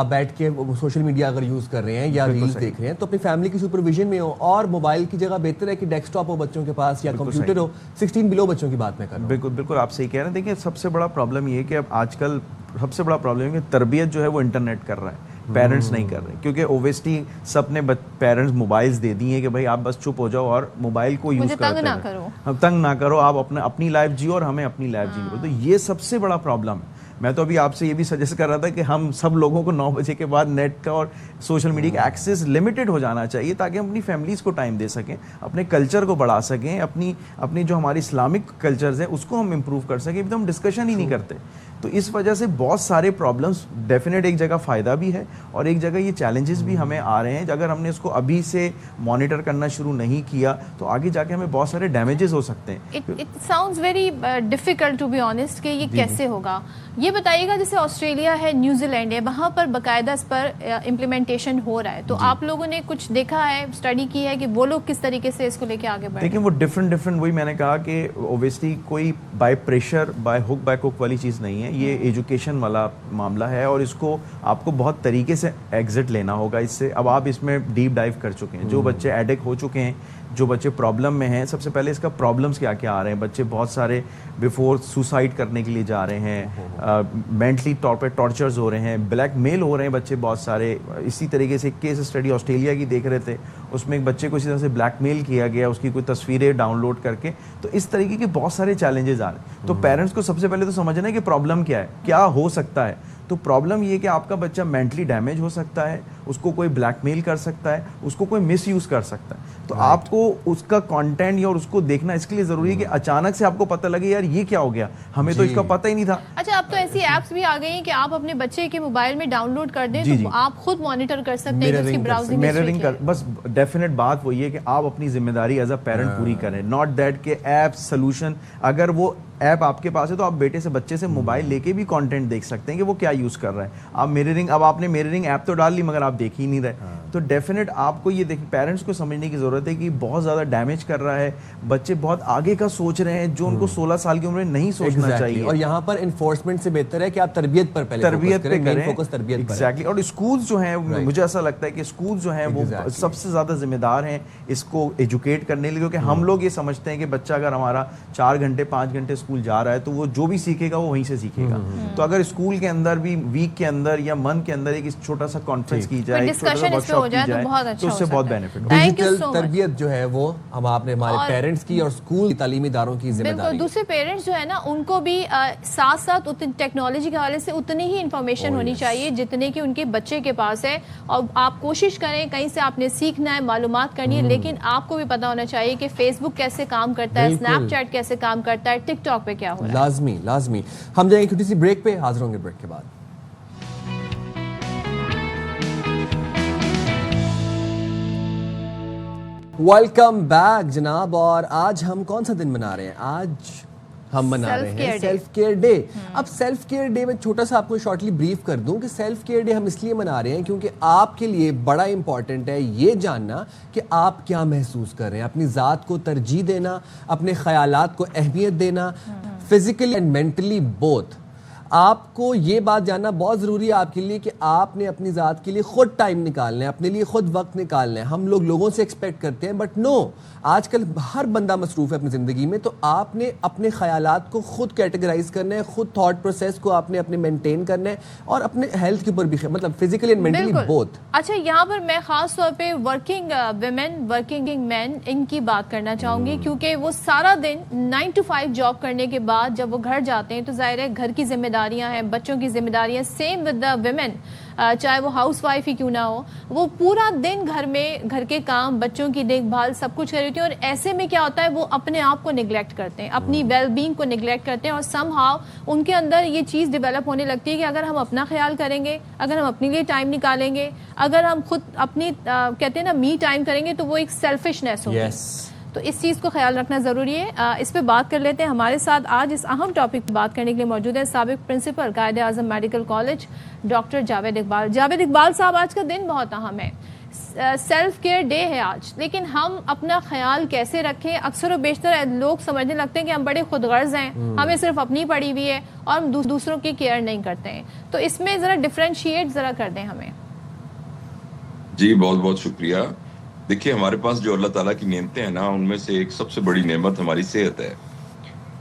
بیٹھ کے سوشل میڈیا اگر یوز کر رہے ہیں یا ریلز دیکھ رہے ہیں تو اپنی فیملی کی سپرویژن میں ہو. اور موبائل کی جگہ بہتر ہے کہ ڈیسک ٹاپ ہو بچوں کے پاس یا کمپیوٹر ہو. 16 بلو بچوں کی بات میں کر رہا ہوں. بالکل آپ صحیح کہہ رہے ہیں. دیکھیں سب سے بڑا پرابلم یہ ہے کہ اب آج کل سب سے بڑا پرابلم ہے کہ تربیت جو ہے وہ انٹرنیٹ کر رہا ہے, پیرنٹس نہیں کر رہے. کیونکہ اوبیسلی سب نے پیرنٹس موبائلز دے دی ہیں کہ بھائی آپ بس چپ ہو جاؤ اور موبائل کو یوز کرتے رہو, تنگ نہ کرو, آپ اپنی لائف جیو اور ہمیں اپنی لائف جینے دو. تو یہ سب سے بڑا پرابلم ہے. میں تو ابھی آپ سے یہ بھی سجیسٹ کر رہا تھا کہ ہم سب لوگوں کو 9 بجے کے بعد نیٹ کا اور سوشل میڈیا کا ایکسیس لمیٹڈ ہو جانا چاہیے تاکہ ہم اپنی فیملیز کو ٹائم دے سکیں, اپنے کلچر کو بڑھا سکیں, اپنی جو ہماری اسلامک کلچرز ہیں اس کو ہم امپروو کر سکیں. ابھی تو ہم ڈسکشن ہی نہیں کرتے. تو اس وجہ سے بہت سارے پرابلمس ڈیفینیٹ, ایک جگہ فائدہ بھی ہے اور ایک جگہ یہ چیلنجز بھی ہمیں آ رہے ہیں. اگر ہم نے اس کو ابھی سے مانیٹر کرنا شروع نہیں کیا تو آگے جا کے ہمیں بہت سارے ڈیمیجز ہو سکتے ہیں. It sounds very difficult to be honest کہ یہ کیسے ہوگا. یہ بتائیے گا جیسے آسٹریلیا ہے, نیوزی لینڈ ہے, وہاں پر باقاعدہ اس پر امپلیمنٹیشن ہو رہا ہے. تو آپ لوگوں نے کچھ دیکھا ہے, اسٹڈی کی ہے کہ وہ لوگ کس طریقے سے اس کو لے کے آگے بڑھیں؟ دیکھیں وہ ڈفرینٹ وہی میں نے کہا کہ اوبیسلی کوئی by pressure, by hook by کوک والی چیز نہیں ہے. یہ ایجوکیشن والا معاملہ ہے اور اس کو آپ کو بہت طریقے سے ایگزٹ لینا ہوگا اس سے. اب آپ اس میں ڈیپ ڈائیو کر چکے ہیں. جو بچے ایڈکٹ ہو چکے ہیں, جو بچے پرابلم میں ہیں, سب سے پہلے اس کا پرابلمس کیا کیا آ رہے ہیں. بچے بہت سارے بیفور سوسائڈ کرنے کے لیے جا رہے ہیں, مینٹلی طور پہ ٹارچرز ہو رہے ہیں, بلیک میل ہو رہے ہیں بچے بہت سارے. اسی طریقے سے ایک کیس اسٹڈی آسٹریلیا کی دیکھ رہے تھے, اس میں ایک بچے کو اسی طرح سے بلیک میل کیا گیا, اس کی کوئی تصویریں ڈاؤن لوڈ کر کے. تو اس طریقے کے بہت سارے چیلنجز آ رہے ہیں. تو پیرنٹس کو سب سے پہلے تو سمجھنا ہے کہ پرابلم کیا ہے, کیا ہو سکتا ہے. تو پرابلم یہ کہ آپ کا بچہ مینٹلی ڈیمیج ہو سکتا ہے, اس کو کوئی بلیک میل کر سکتا ہے, اس کو کوئی مس یوز کر سکتا ہے. تو آپ کو اس کا کانٹینٹ یا اس کو دیکھنا اس کے لیے ضروری ہے کہ اچانک سے آپ کو پتہ لگے یار یہ کیا ہو گیا, ہمیں تو اس کا پتہ ہی نہیں تھا. اچھا, اب تو ایسی ایپس بھی آ گئی ہیں کہ آپ اپنے بچے کے موبائل میں ڈاؤن لوڈ کر دیں تو آپ خود مانیٹر کر سکتے ہیں اس کی براؤزنگ میررنگ کر. بس ڈیفینیٹ بات وہی ہے کہ آپ اپنی ذمہ داری ایز اے پیرنٹ پوری کریں. ناٹ دیٹ کہ ایپ سولوشن, اگر وہ ایپ آپ کے پاس ہے تو آپ بیٹے سے بچے سے موبائل لے کے بھی کانٹینٹ دیکھ سکتے ہیں کہ وہ کیا یوز کر رہا ہے. آپ میررنگ, اب آپ نے میررنگ ایپ تو ڈال لی مگر آپ دیکھ ہی نہیں رہے. تو ڈیفینیٹ آپ کو یہ دیکھیں پیرنٹس کو سمجھنے کی ضرورت ہے کہ بہت زیادہ ڈیمیج کر رہا ہے, بچے بہت آگے کا سوچ رہے ہیں جو ان کو 16 سال کی عمر میں نہیں سوچنا چاہیے. اور یہاں پر انفورسمنٹ سے بہتر ہے کہ آپ تربیت پر پہلے تربیت پہ کریں, فوکس تربیت پر. ایگزیکٹلی. اور اسکولز جو ہیں مجھے ایسا لگتا ہے کہ اسکولز جو ہیں وہ سب سے زیادہ ذمہ دار ہیں اس کو ایجوکیٹ کرنے کے لیے, کیونکہ ہم لوگ یہ سمجھتے ہیں کہ بچہ اگر ہمارا 4 گھنٹے 5 گھنٹے اسکول جا رہا ہے تو وہ جو بھی سیکھے گا وہ وہیں سے سیکھے گا. تو اگر اسکول کے اندر بھی ویک کے اندر یا منتھ کے اندر ایک چھوٹا سا کانفرنس کی جائے, ایک چھوٹا سا ورک شاپ کی جائے, تو اس سے بہت بینیفٹ ہوگا. ڈیجیٹل تربیت جو ہے وہ ہم آپ نے ہمارے پیرنٹس کی اور اسکول تعلیمی اداروں کی ذمہ داری. دوسرے پیرنٹس جو ہے نا ان کو بھی ساتھ ساتھ ٹیکنالوجی کے حوالے سے اتنی ہی انفارمیشن ہونی چاہیے جتنے کہ ان کے بچے کے پاس ہے, اور آپ کوشش کریں کہیں سے آپ نے سیکھنا ہے, معلومات کرنی ہے, لیکن آپ کو بھی پتا ہونا چاہیے کہ فیس بک کیسے کام کرتا ہے, اسنیپ چیٹ کیسے کام کرتا ہے, ٹک ٹاک پہ کیا ہو رہا ہے. لازمی. ہم جائیں گے چھوٹی سی بریک پہ, حاضر ہوں گے بریک کے بعد. ویلکم بیک جناب. اور آج ہم کون سا دن منا رہے ہیں؟ آج ہم منا رہے ہیں سیلف کیئر ڈے. اب سیلف کیئر ڈے میں چھوٹا سا آپ کو شارٹلی بریف کر دوں کہ سیلف کیئر ڈے ہم اس لیے منا رہے ہیں کیونکہ آپ کے لیے بڑا امپورٹنٹ ہے یہ جاننا کہ آپ کیا محسوس کر رہے ہیں, اپنی ذات کو ترجیح دینا, اپنے خیالات کو اہمیت دینا, فزیکلی اینڈ مینٹلی بوتھ. آپ کو یہ بات جاننا بہت ضروری ہے آپ کے لیے کہ آپ نے اپنی ذات کے لیے خود ٹائم نکالنا ہے, اپنے لیے خود وقت نکالنا ہے. ہم لوگوں سے ایکسپیکٹ کرتے ہیں بٹ نو, آج کل ہر بندہ مصروف ہے اپنی زندگی میں, تو آپ نے اپنے خیالات کو خود کیٹیگرائز کرنا ہے, خود تھاٹ پروسیس کو آپ نے اپنے مینٹین کرنا ہے, اور اپنے ہیلتھ کے اوپر بھی مطلب فزیکلی اینڈ مینٹلی بوتھ. اچھا, یہاں پر میں خاص طور پہ ورکنگ ویمن, ورکنگ مین, ان کی بات کرنا چاہوں گی کیونکہ وہ سارا دن 9 to 5 جاب کرنے کے بعد جب وہ گھر جاتے ہیں تو ظاہر ہے گھر کی ذمہ داریاں ہیں, بچوں کی ذمہ داریاں, سیم ود دا ویمن, چاہے وہ ہاؤس وائف ہی کیوں نہ ہو, وہ پورا دن گھر میں گھر کے کام, بچوں کی دیکھ بھال سب کچھ کر رہی ہوتی ہیں, اور ایسے میں کیا ہوتا ہے وہ اپنے آپ کو نگلیکٹ کرتے ہیں, اپنی ویل بینگ کو نگلیکٹ کرتے ہیں, اور سم ہاؤ ان کے اندر یہ چیز ڈیولپ ہونے لگتی ہے کہ اگر ہم اپنا خیال کریں گے, اگر ہم اپنے لیے ٹائم نکالیں گے, اگر ہم خود اپنی کہتے ہیں نا می ٹائم کریں گے, تو وہ ایک سیلفشنیس ہوگی. تو اس چیز کو خیال رکھنا ضروری ہے. اس پہ بات کر لیتے ہیں. ہمارے ساتھ آج اس اہم ٹاپک پہ بات کرنے کے لیے موجود ہے سابق principal Quaid Azam medical college doctor Javed Iqbal. Javed Iqbal صاحب, آج کا دن بہت اہم ہے, سیلف کیئر ڈے ہے آج, لیکن ہم اپنا خیال کیسے رکھیں؟ اکثر و بیشتر لوگ سمجھنے لگتے ہیں کہ ہم بڑے خود غرض ہیں, ہمیں صرف اپنی پڑی ہوئی ہے اور ہم دوسروں کی کیئر نہیں کرتے ہیں. تو اس میں ذرا ڈفرینشیٹ ذرا کر دیں ہمیں. جی بہت بہت شکریہ. دیکھیے ہمارے پاس جو اللہ تعالیٰ کی نعمتیں ہیں نا, ان میں سے ایک سب سے بڑی نعمت ہماری صحت ہے,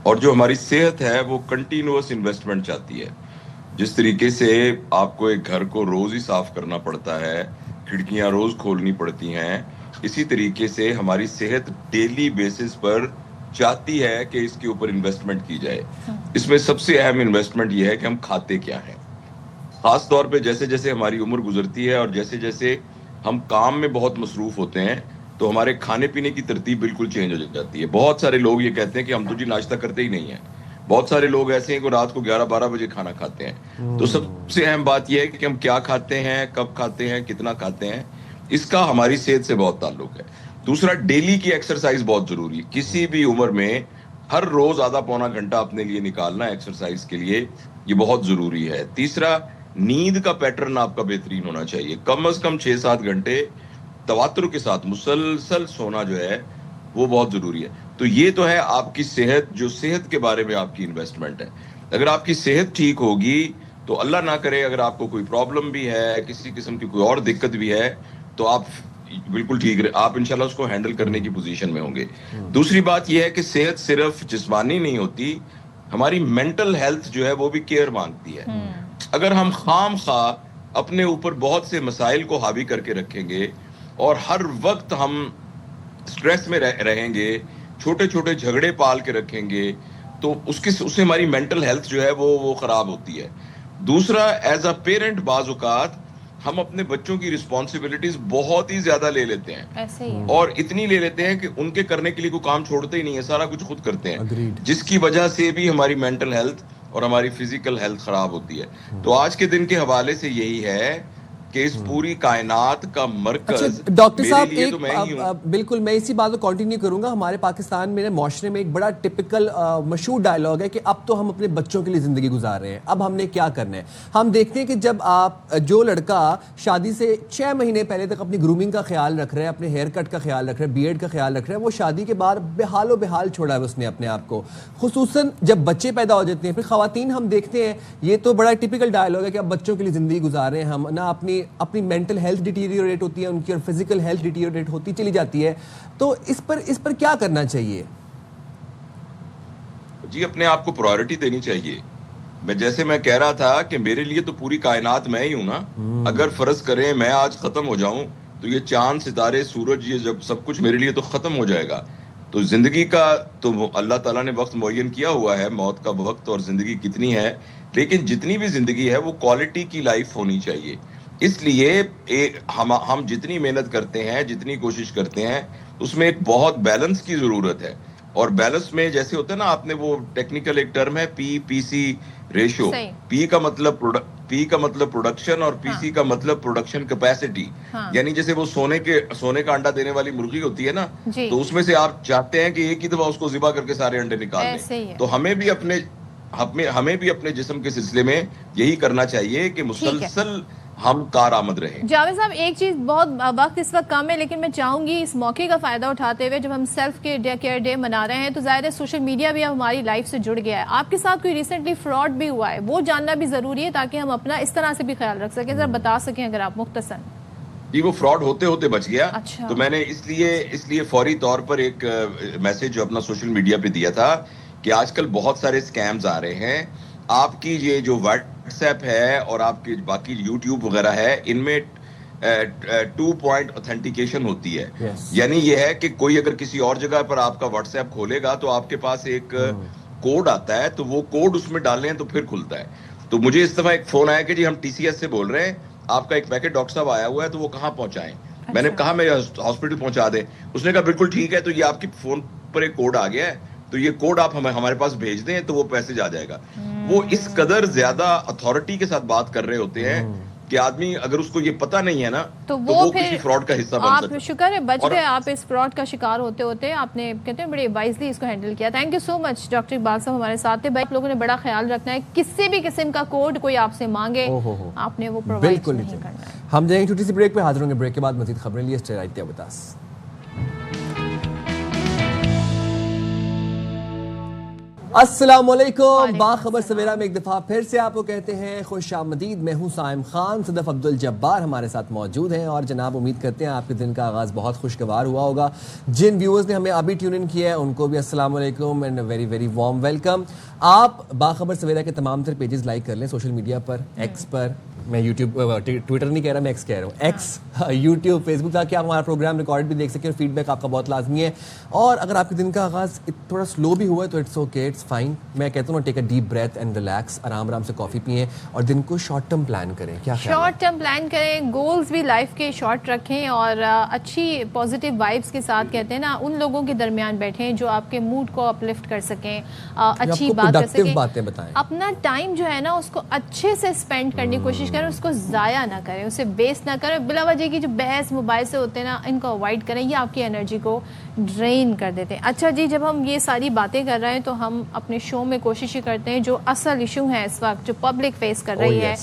اور جو ہماری صحت ہے وہ کنٹینیوس انویسٹمنٹ چاہتی ہے. جس طریقے سے آپ کو ایک گھر کو روز ہی صاف کرنا پڑتا ہے, کھڑکیاں روز کھولنی پڑتی ہیں, اسی طریقے سے ہماری صحت ڈیلی بیسس پر چاہتی ہے کہ اس کے اوپر انویسٹمنٹ کی جائے. اس میں سب سے اہم انویسٹمنٹ یہ ہے کہ ہم کھاتے کیا ہیں. خاص طور پہ جیسے جیسے ہماری عمر گزرتی ہے اور جیسے جیسے ہم کام میں بہت مصروف ہوتے ہیں, تو ہمارے کھانے پینے کی ترتیب بالکل چینج ہو جاتی ہے. بہت سارے لوگ یہ کہتے ہیں کہ ہم تو جی ناشتہ کرتے ہی نہیں ہیں. بہت سارے لوگ ایسے ہیں کہ رات کو 11-12 بجے کھانا کھاتے ہیں. تو سب سے اہم بات یہ ہے کہ ہم کیا کھاتے ہیں, کب کھاتے ہیں, کتنا کھاتے ہیں, اس کا ہماری صحت سے بہت تعلق ہے. دوسرا, ڈیلی کی ایکسرسائز بہت ضروری ہے. کسی بھی عمر میں ہر روز آدھا پونا گھنٹہ اپنے لیے نکالنا ایکسرسائز کے لیے, یہ بہت ضروری ہے. تیسرا, نیند کا پیٹرن آپ کا بہترین ہونا چاہیے. کم از کم 6-7 گھنٹے تواتر کے ساتھ مسلسل سونا جو ہے وہ بہت ضروری ہے. تو یہ تو ہے آپ کی صحت, جو صحت کے بارے میں آپ کی انویسٹمنٹ ہے. اگر آپ کی صحت ٹھیک ہوگی تو اللہ نہ کرے اگر آپ کو کوئی پرابلم بھی ہے, کسی قسم کی کوئی اور دقت بھی ہے, تو آپ بالکل ٹھیک رہے, آپ انشاءاللہ اس کو ہینڈل کرنے کی پوزیشن میں ہوں گے. دوسری بات یہ ہے کہ صحت صرف جسمانی نہیں ہوتی, ہماری مینٹل ہیلتھ جو ہے وہ بھی کیئر مانگتی ہے. اگر ہم خام خواہ اپنے اوپر بہت سے مسائل کو حاوی کر کے رکھیں گے اور ہر وقت ہم سٹریس میں رہیں گے, چھوٹے چھوٹے جھگڑے پال کے رکھیں گے, تو اس سے ہماری مینٹل ہیلتھ جو ہے وہ خراب ہوتی ہے. دوسرا, ایز اے پیرنٹ بعض اوقات ہم اپنے بچوں کی رسپانسبلٹیز بہت ہی زیادہ لے لیتے ہیں, ایسے ہی اور اتنی لے لیتے ہیں کہ ان کے کرنے کے لیے کوئی کام چھوڑتے ہی نہیں ہے, سارا کچھ خود کرتے ہیں, جس کی وجہ سے بھی ہماری مینٹل ہیلتھ اور ہماری فزیکل ہیلتھ خراب ہوتی ہے. تو آج کے دن کے حوالے سے یہی ہے کہ اس پوری کائنات کا مرکز ڈاکٹر صاحب میرے لیے تو میں ہی ہوں. بالکل میں اسی بات کو کنٹینیو کروں گا. ہمارے پاکستان میں معاشرے میں ایک بڑا ٹپکل مشہور ڈائلاگ ہے کہ اب تو ہم اپنے بچوں کے لیے زندگی گزار رہے ہیں, اب ہم نے کیا کرنا ہے. ہم دیکھتے ہیں کہ جب آپ جو لڑکا شادی سے 6 مہینے پہلے تک اپنی گرومنگ کا خیال رکھ رہا ہے, اپنے ہیئر کٹ کا خیال رکھ رہا ہے, بیئرڈ کا خیال رکھ رہا ہے, وہ شادی کے بعد بحال و بحال چھوڑا ہے اس نے اپنے آپ کو. خصوصاً جب بچے پیدا ہو جاتے ہیں, پھر خواتین ہم دیکھتے ہیں, یہ تو بڑا ٹپکل ڈائلاگ ہے کہ اب بچوں کے لیے زندگی گزار رہے ہیں ہم, نہ اپنی مینٹل ہیلتھ ڈیٹیریوریٹ ہوتی ہے ان کی, اور فزیکل ہیلتھ ڈیٹیریوریٹ ہوتی چلی جاتی ہے. تو اس پر کیا کرنا چاہیے؟ جی اپنے آپ کو پرائیورٹی دینی چاہیے. جیسے میں کہہ رہا تھا کہ میرے لیے تو پوری کائنات میں ہی ہوں نا. اگر فرض کریں میں آج ختم ہو جاؤں تو یہ چاند ستارے سورج یہ جب سب کچھ میرے لیے تو ختم ہو جائے گا. تو زندگی کا تو اللہ تعالیٰ نے وقت معین کیا ہوا ہے, موت کا وقت اور زندگی کتنی ہے, لیکن جتنی بھی زندگی ہے وہ کوالٹی کی لائف ہونی چاہیے. اس لیے ہم جتنی محنت کرتے ہیں, جتنی کوشش کرتے ہیں, اس میں ایک بہت بیلنس کی ضرورت ہے. اور بیلنس میں جیسے ہوتا ہے نا, آپ نے وہ ٹیکنیکل ایک ٹرم ہے پی سی ریشو. پی کا مطلب پروڈکشن اور پی سی کا مطلب پروڈکشن کیپیسٹی. یعنی جیسے وہ سونے کا انڈا دینے والی مرغی ہوتی ہے نا, تو اس میں سے آپ چاہتے ہیں کہ ایک ہی دفعہ اس کو ذبح کر کے سارے انڈے نکال لیں. تو ہمیں بھی اپنے جسم کے سلسلے میں یہی کرنا چاہیے کہ مسلسل ہم کارآمد رہیں. جاوید صاحب ایک چیز, بہت وقت اس وقت کم ہے لیکن میں چاہوں گی اس موقع کا فائدہ اٹھاتے ہوئے, جب ہم سیلف کیئر ڈے منا رہے ہیں تو ظاہر ہے سوشل میڈیا بھی اب ہماری لائف سے جڑ گیا ہے. آپ کے ساتھ کوئی ریسنٹلی فراڈ بھی ہوا ہے, وہ جاننا بھی ضروری ہے تاکہ ہم اپنا اس طرح سے بھی خیال رکھ سکیں. ذرا بتا سکیں اگر آپ مختصر. جی وہ فراڈ ہوتے بچ گیا. تو میں نے اس لیے فوری طور پر ایک میسج جو اپنا سوشل میڈیا پہ دیا تھا کہ آج کل بہت سارے اسکیمز آ رہے ہیں. آپ کی یہ جو واٹس ایپ ہے اور آپ کی باقی یوٹیوب وغیرہ ہے, ان میں 2 پوائنٹ اوتھینٹیکیشن ہوتی ہے. یعنی یہ ہے کہ کوئی اگر کسی اور جگہ پر آپ کا واٹس ایپ کھولے گا تو آپ کے پاس ایک کوڈ آتا ہے, تو وہ کوڈ اس میں ڈالیں تو پھر کھلتا ہے. تو مجھے اس دفعہ ایک فون آیا کہ جی ہم TCS سے بول رہے ہیں, آپ کا ایک پیکٹ ڈاکٹر صاحب آیا ہوا ہے تو وہ کہاں پہنچائیں. میں نے کہا میں ہاسپٹل پہنچا دیں. اس نے کہا بالکل ٹھیک ہے, تو یہ آپ کی فون پر ایک کوڈ آ گیا ہے, تو یہ کوڈ آپ ہمارے پاس بھیج دیں تو وہ پیسے آ جائے گا. وہ اس قدر زیادہ اتھارٹی کے ساتھ بات کر رہے ہوتے ہیں کہ آدمی اگر اس کو یہ پتہ نہیں ہے نا تو وہ کسی فراڈ کا حصہ بن سکتا ہے. آپ شکر ہے بچ گئے, آپ اس فراڈ کا شکار ہوتے آپ نے کہتے ہیں بڑے وائزلی اس کو ہینڈل کیا. Thank you so much doctor Iqbal صاحب ہمارے ساتھ تھے. بھائی لوگوں نے بڑا خیال رکھنا ہے, کسی بھی قسم کا کوڈ کوئی آپ سے مانگے آپ نے وہ پرووائڈ نہیں کرنا ہے. ہم جائیں گے چھوٹی سی بریک پہ, حاضر ہوں گے بریک کے بعد مزید خبریں لیے. Stay right with us. السلام علیکم. باخبر سویرا میں ایک دفعہ پھر سے آپ کو کہتے ہیں خوش آمدید. میں ہوں سائم خان. صدف عبد الجبار ہمارے ساتھ موجود ہیں. اور جناب امید کرتے ہیں آپ کے دن کا آغاز بہت خوشگوار ہوا ہوگا. جن ویورز نے ہمیں ابھی ٹیون ان کیا ہے ان کو بھی السلام علیکم and very very warm welcome. آپ باخبر سویرا کے تمام تر پیجز لائک کر لیں سوشل میڈیا پر, ایکس پر, میں یوٹیوب ٹویٹر نہیں کہہ رہا, میں ایکس کہہ رہا ہوں, ایکس, یوٹیوب, فیس بک, تاکہ آپ ہمارا پروگرام ریکارڈ بھی دیکھ سکیں. اور فیڈ بیک آپ کا بہت لازمی ہے. اور اگر آپ کے دن کا آغاز تھوڑا سلو بھی ہوا ہے تو اٹس اوکے, اٹس فائن. میں کہتا ہوں take a deep breath and relax, آرام سے کافی پئیں اور دن کو شارٹ ٹرم پلان کریں. کیا شارٹ ٹرم پلان کریں, گولز بھی لائف کے شارٹ رکھیں, اور اچھی پازیٹیو وائبس کے ساتھ کہتے ہیں نا ان لوگوں کے درمیان بیٹھیں جو آپ کے موڈ کو اپلفٹ کر سکیں, اچھی بات کر سکیں. باتیں بتائیں. اپنا ٹائم جو ہے نا اس کو اچھے سے اسپینڈ کرنے کی کوشش کریں, اس کو ضائع نہ کریں, اسے ویسٹ نہ کریں. بلا وجہ کی جو بحث موبائل سے ہوتے ہیں نا ان کو اوائڈ کریں, یہ آپ کی انرجی کو ڈرین کر دیتے ہیں. اچھا جی, جب ہم یہ ساری باتیں کر رہے ہیں تو ہم اپنے شو میں کوشش کرتے ہیں جو اصل ایشو ہے اس وقت جو پبلک فیس کر رہی ہے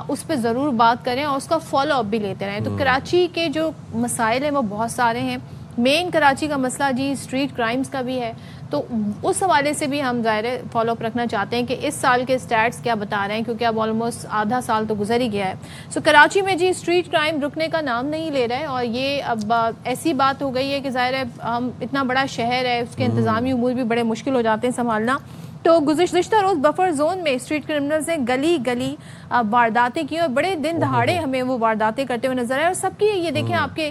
اس پہ ضرور بات کریں اور اس کا فالو اپ بھی لیتے رہیں. تو کراچی کے جو مسائل ہیں وہ بہت سارے ہیں. مین کراچی کا مسئلہ جی اسٹریٹ کرائمز کا بھی ہے, تو اس حوالے سے بھی ہم ظاہر فالو اپ رکھنا چاہتے ہیں کہ اس سال کے سٹیٹس کیا بتا رہے ہیں, کیونکہ اب آلموسٹ آدھا سال تو گزر ہی گیا ہے. سو کراچی میں جی اسٹریٹ کرائم رکنے کا نام نہیں لے رہے, اور یہ اب ایسی بات ہو گئی ہے کہ ظاہر ہے ہم اتنا بڑا شہر ہے, اس کے انتظامی امور بھی بڑے مشکل ہو جاتے ہیں سنبھالنا. تو گزشتہ روز بفر زون میں اسٹریٹ کرمنلز نے گلی وارداتیں کی, اور بڑے دن دہاڑے ہمیں وہ وارداتیں کرتے ہوئے نظر آئے. اور سب کی یہ دیکھیں آپ کے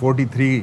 43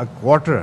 a quarter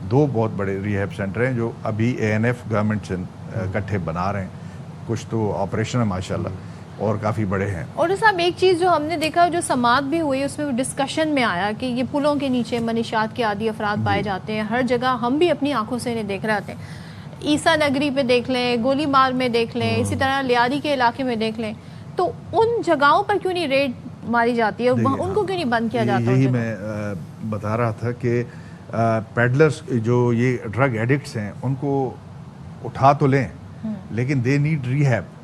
دو بہت بڑے ریہیب سینٹر ہیں جو ابھی ANF گورنمنٹ سے اکٹھے بنا رہے ہیں. کچھ تو آپریشن ہے ماشاءاللہ اور کافی بڑے ہیں. اور صاحب ایک چیز جو ہم نے دیکھا جو سماعت بھی ہوئی اس میں ڈسکشن میں آیا کہ یہ پلوں کے نیچے منشیات کے عادی افراد پائے جاتے ہیں. ہر جگہ ہم بھی اپنی آنکھوں سے انہیں دیکھ رہے ہوتے ہیں. عیسیٰ نگری پہ دیکھ لیں, گولی مار میں دیکھ لیں, اسی طرح لیاری کے علاقے میں دیکھ لیں, تو ان جگہوں پر کیوں نہیں ریڈ ماری جاتی ہے, ان کو کیوں نہیں بند کیا جاتا؟ یہی میں بتا رہا تھا کہ پیڈلرز جو یہ ڈرگ ایڈکٹس ہیں ان کو اٹھا تو لیں لیکن دے نیڈ ریہیب.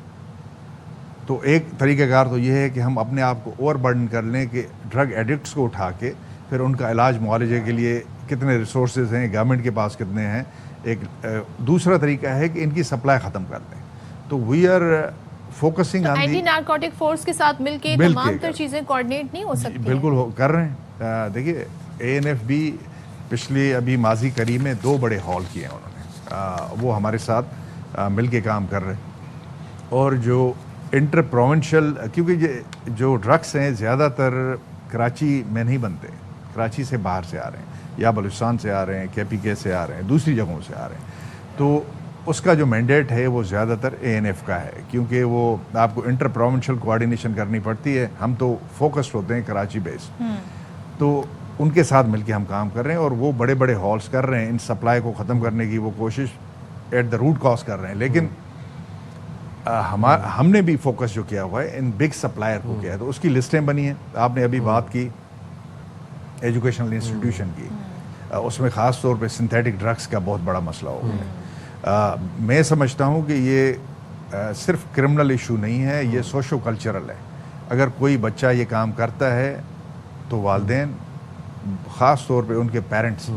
تو ایک طریقہ کار تو یہ ہے کہ ہم اپنے آپ کو اوور برڈن کر لیں کہ ڈرگ ایڈکٹس کو اٹھا کے پھر ان کا علاج معالجے کے لیے کتنے ریسورسز ہیں, گورنمنٹ کے پاس کتنے ہیں. ایک دوسرا طریقہ ہے کہ ان کی سپلائی ختم کر دیں. تو we are focusing on the anti narcotic force کے ساتھ مل کے تمام تر چیزیں کوآرڈینیٹ نہیں ہو سکتی. بالکل کر رہے ہیں. دیکھیے ANF بھی پچھلے ابھی ماضی قریب میں 2 بڑے ہال کیے ہیں انہوں نے, وہ ہمارے ساتھ مل کے کام کر رہے ہیں. اور جو انٹر پروونشل, کیونکہ جو ڈرگس ہیں زیادہ تر کراچی میں نہیں بنتے, کراچی سے باہر سے آ رہے ہیں, یا بلوچستان سے آ رہے ہیں, KPK سے آ رہے ہیں, دوسری جگہوں سے آ رہے ہیں. تو اس کا جو مینڈیٹ ہے وہ زیادہ تر ANF کا ہے, کیونکہ وہ آپ کو انٹر پروونشل کوآرڈینیشن کرنی پڑتی ہے. ہم تو فوکسڈ ہوتے ہیں کراچی بیس, تو ان کے ساتھ مل کے ہم کام کر رہے ہیں. اور وہ بڑے بڑے ہالس کر رہے ہیں ان سپلائی کو ختم کرنے کی, وہ کوشش ایٹ دا روٹ کاز کر رہے ہیں. لیکن ہم نے بھی فوکس جو کیا ہوا ہے ان بگ سپلائر کو کیا ہے, تو اس کی لسٹیں بنی ہیں. آپ نے ابھی بات کی ایجوکیشنل انسٹیٹیوشن کی, اس میں خاص طور پہ سنتھیٹک ڈرگس کا بہت بڑا مسئلہ ہو گیا ہے. میں سمجھتا ہوں کہ یہ صرف کرمنل ایشو نہیں ہے, یہ سوشو کلچرل ہے. اگر کوئی بچہ یہ کام کرتا ہے تو والدین, خاص طور پہ ان کے پیرنٹس,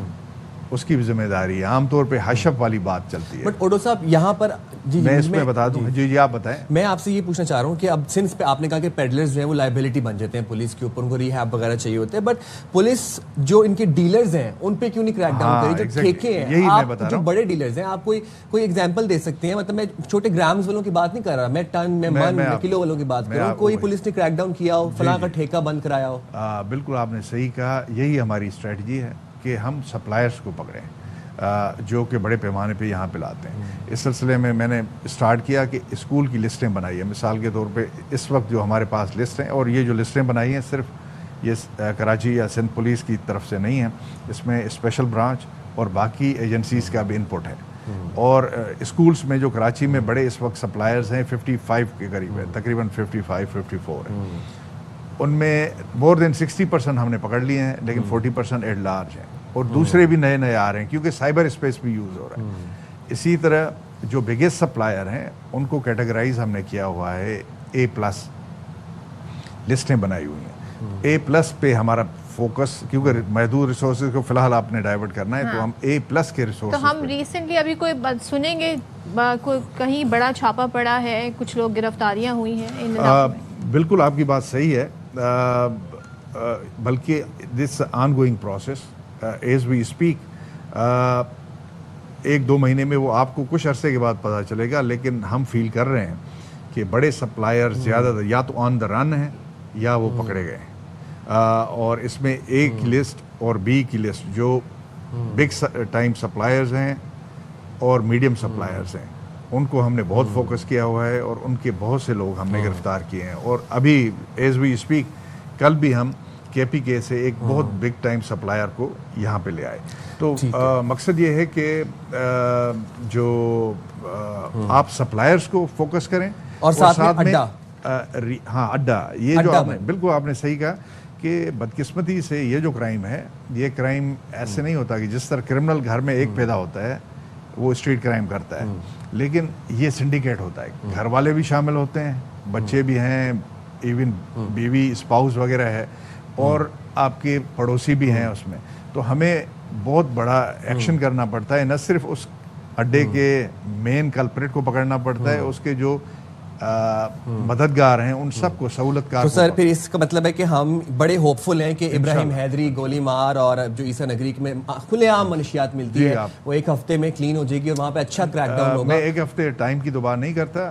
اس کی بھی ذمہ داری ہے. عام طور پہ حشف والی بات چلتی ہے. بٹ اوڈو صاحب یہاں پر میں اس میں بتا دوں, جی آپ بتائیں. میں آپ سے یہ پوچھنا چاہ رہا ہوں کہ اب سنس پہ آپ نے کہا کہ پیڈلرز جو ہیں وہ لائبلٹی بن جاتے ہیں پولیس کے اوپر, ان کو ریہیب وغیرہ چاہیے ہوتے ہیں, بٹ پولیس جو ان کے ڈیلرز ہیں ان پہ کیوں نہیں کریک ڈاؤن کری؟ جو ٹھیکے ہیں, آپ جو بڑے ڈیلرز ہیں, آپ کوئی ایگزامپل دے سکتے ہیں؟ مطلب میں چھوٹے گرامز والوں کی بات نہیں کر رہا, میں ٹن, میں من, میں کلو والوں کی بات کر رہا ہوں. کوئی پولیس نے کریک ڈاؤن کیا ہو, فلاں کا ٹھیکہ بند کرایا ہو؟ بالکل آپ نے صحیح کہا. یہی ہماری اسٹریٹجی ہے کہ ہم سپلائرز کو پکڑیں جو کہ بڑے پیمانے پہ یہاں پہ لاتے ہیں. اس سلسلے میں نے اسٹارٹ کیا کہ اسکول کی لسٹیں بنائی ہیں. مثال کے طور پہ اس وقت جو ہمارے پاس لسٹ ہیں, اور یہ جو لسٹیں بنائی ہیں صرف یہ کراچی یا سندھ پولیس کی طرف سے نہیں ہیں, اس میں اسپیشل برانچ اور باقی ایجنسیز کا بھی انپٹ ہے. اور اسکولس میں جو کراچی میں بڑے اس وقت سپلائرز ہیں 55 کے قریب ہے, تقریباً 55-54 ہیں. ان میں مور دین 60% ہم نے پکڑ لیے ہیں, لیکن 40% ایٹ لارج ہیں, اور دوسرے بھی نئے آ رہے ہیں کیونکہ سائبر اسپیس بھی یوز ہو رہا ہے. اسی طرح جو بگیسٹ سپلائر ہیں ان کو کیٹیگرائز ہم نے کیا ہوا ہے A+ لسٹیں بنائی ہوئی ہیں. A+ پہ ہمارا فوکس, کیونکہ محدود ریسورسز کو فی الحال آپ نے ڈائیورٹ کرنا ہے, تو ہم A+ کے ریسورسز. تو ہم ریسنٹلی ابھی کوئی سنیں گے کہیں بڑا چھاپا پڑا ہے, کچھ لوگ گرفتاریاں ہوئی ہیں؟ بالکل آپ کی بات صحیح ہے, بلکہ this ongoing process as we speak. 1-2 مہینے میں وہ آپ کو کچھ عرصے کے بعد پتہ چلے گا, لیکن ہم فیل کر رہے ہیں کہ بڑے سپلائر زیادہ تر یا تو آن دا رن ہیں یا وہ پکڑے گئے ہیں. اور اس میں A کی لسٹ اور B کی لسٹ جو بگ ٹائم سپلائرز ہیں اور میڈیم سپلائرز ہیں, ان کو ہم نے بہت فوکس کیا ہوا ہے, اور ان کے بہت سے لوگ ہم نے گرفتار کیے ہیں. اور ابھی ایز وی اسپیک کل بھی ہم KPK سے ایک بہت بگ ٹائم سپلائر کو یہاں پہ لے آئے. تو مقصد یہ ہے کہ جو آپ سپلائرز کو فوکس کریں, اور ساتھ میں اڈا, یہ جو آپ نے بالکل آپ نے صحیح کہا کہ بدقسمتی سے یہ جو کرائم ہے, یہ کرائم ایسے نہیں ہوتا کہ جس طرح کرمنل گھر میں ایک پیدا ہوتا ہے وہ اسٹریٹ کرائم کرتا ہے, لیکن یہ سنڈیکیٹ ہوتا ہے. گھر والے بھی شامل ہوتے ہیں, بچے بھی ہیں, ایون بیوی اسپاؤس وغیرہ ہے, اور آپ کے پڑوسی بھی ہیں اس میں. تو ہمیں بہت بڑا ایکشن کرنا پڑتا ہے, نہ صرف اس اڈے کے مین کلپریٹ کو پکڑنا پڑتا ہے, اس کے جو مددگار ہیں ان سب کو سہولت کار. تو سر پھر اس کا مطلب ہے کہ ہم بڑے ہوپ فل ہیں کہ ابراہیم حیدری, گولی مار اور جو عیسیٰ نگری میں کھلے عام منشیات ملتی ہے وہ ایک ہفتے میں کلین ہو جائے گی اور وہاں پہ اچھا کریک ڈاؤن ہوگا. میں ایک ہفتے ٹائم کی تو بات نہیں کرتا,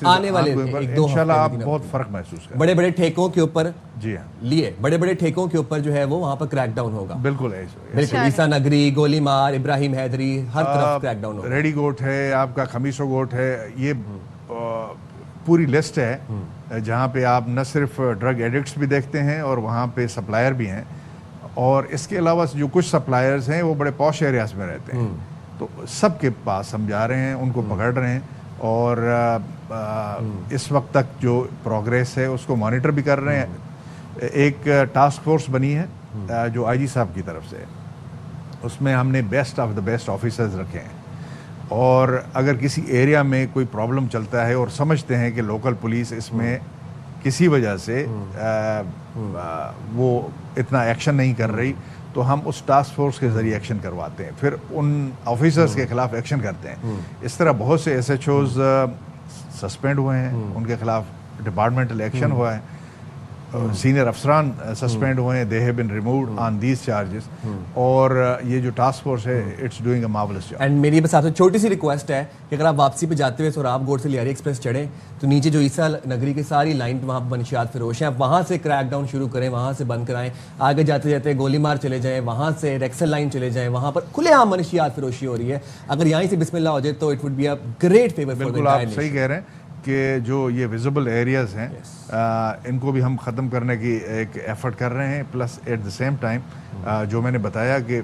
آنے والے انشاءاللہ آپ بہت فرق محسوس کریں. بڑے بڑے ٹھیکوں کے اوپر جی ہاں لیے بڑے بڑے ٹھیکوں کے اوپر جو ہے وہ وہاں پر کریک ڈاؤن ہوگا. بالکل بالکل, عیسیٰ نگری, گولی مار, ابراہیم حیدری, ہر طرف کریک ڈاؤن ہوگا. ریڈی گوٹ ہے, آپ کا خمیسو گوٹ ہے, یہ پوری لسٹ ہے جہاں پہ آپ نہ صرف ڈرگ ایڈکٹس بھی دیکھتے ہیں اور وہاں پہ سپلائر بھی ہیں, اور اس کے علاوہ جو کچھ سپلائرز ہیں وہ بڑے پوش ایریاز میں رہتے ہیں. تو سب کے پاس ہم جا رہے ہیں, ان کو پکڑ رہے ہیں, اور اس وقت تک جو پروگریس ہے اس کو مانیٹر بھی کر رہے ہیں. ایک ٹاسک فورس بنی ہے جو آئی جی صاحب کی طرف سے, اس میں ہم نے best of the best officers رکھے ہیں, اور اگر کسی ایریا میں کوئی پرابلم چلتا ہے اور سمجھتے ہیں کہ لوکل پولیس اس میں کسی وجہ سے وہ اتنا ایکشن نہیں کر رہی, تو ہم اس ٹاسک فورس کے ذریعے ایکشن کرواتے ہیں, پھر ان آفیسرز کے خلاف ایکشن کرتے ہیں. اس طرح بہت سے ایس ایچ اوز سسپینڈ ہوئے ہیں, ان کے خلاف ڈپارٹمنٹل ایکشن ہوا ہے, سینئر افسران سسپینڈ ہوئے ہیں, they have been removed on these charges, اور یہ جو ٹاسک فورس ہے it's doing a marvellous job. And میری بس آپ سے چھوٹی سی ریکویسٹ ہے کہ اگر آپ واپسی پہ جاتے ہوئے سوراب گوٹ سے لیاری ایکسپریس چڑھیں تو نیچے جو عیسیٰ نگری کی ساری لائن پہ وہاں پہ منشیات فروش ہیں, آپ وہاں سے کریک ڈاؤن شروع کریں, وہاں سے بند کرائیں, آگے جاتے جاتے گولی مار چلے جائیں, وہاں سے ریکسل لائن چلے جائیں, وہاں پر کھلے عام منشیات فروشی ہو رہی ہے. اگر یہیں سے بسم اللہ ہو جائے تو it would be a great favour for the بالکل آپ صحیح کہہ رہے ہیں کہ جو یہ ویزیبل ایریاز ہیں ان کو بھی ہم ختم کرنے کی ایک ایفرٹ کر رہے ہیں, plus at the same time جو میں نے بتایا کہ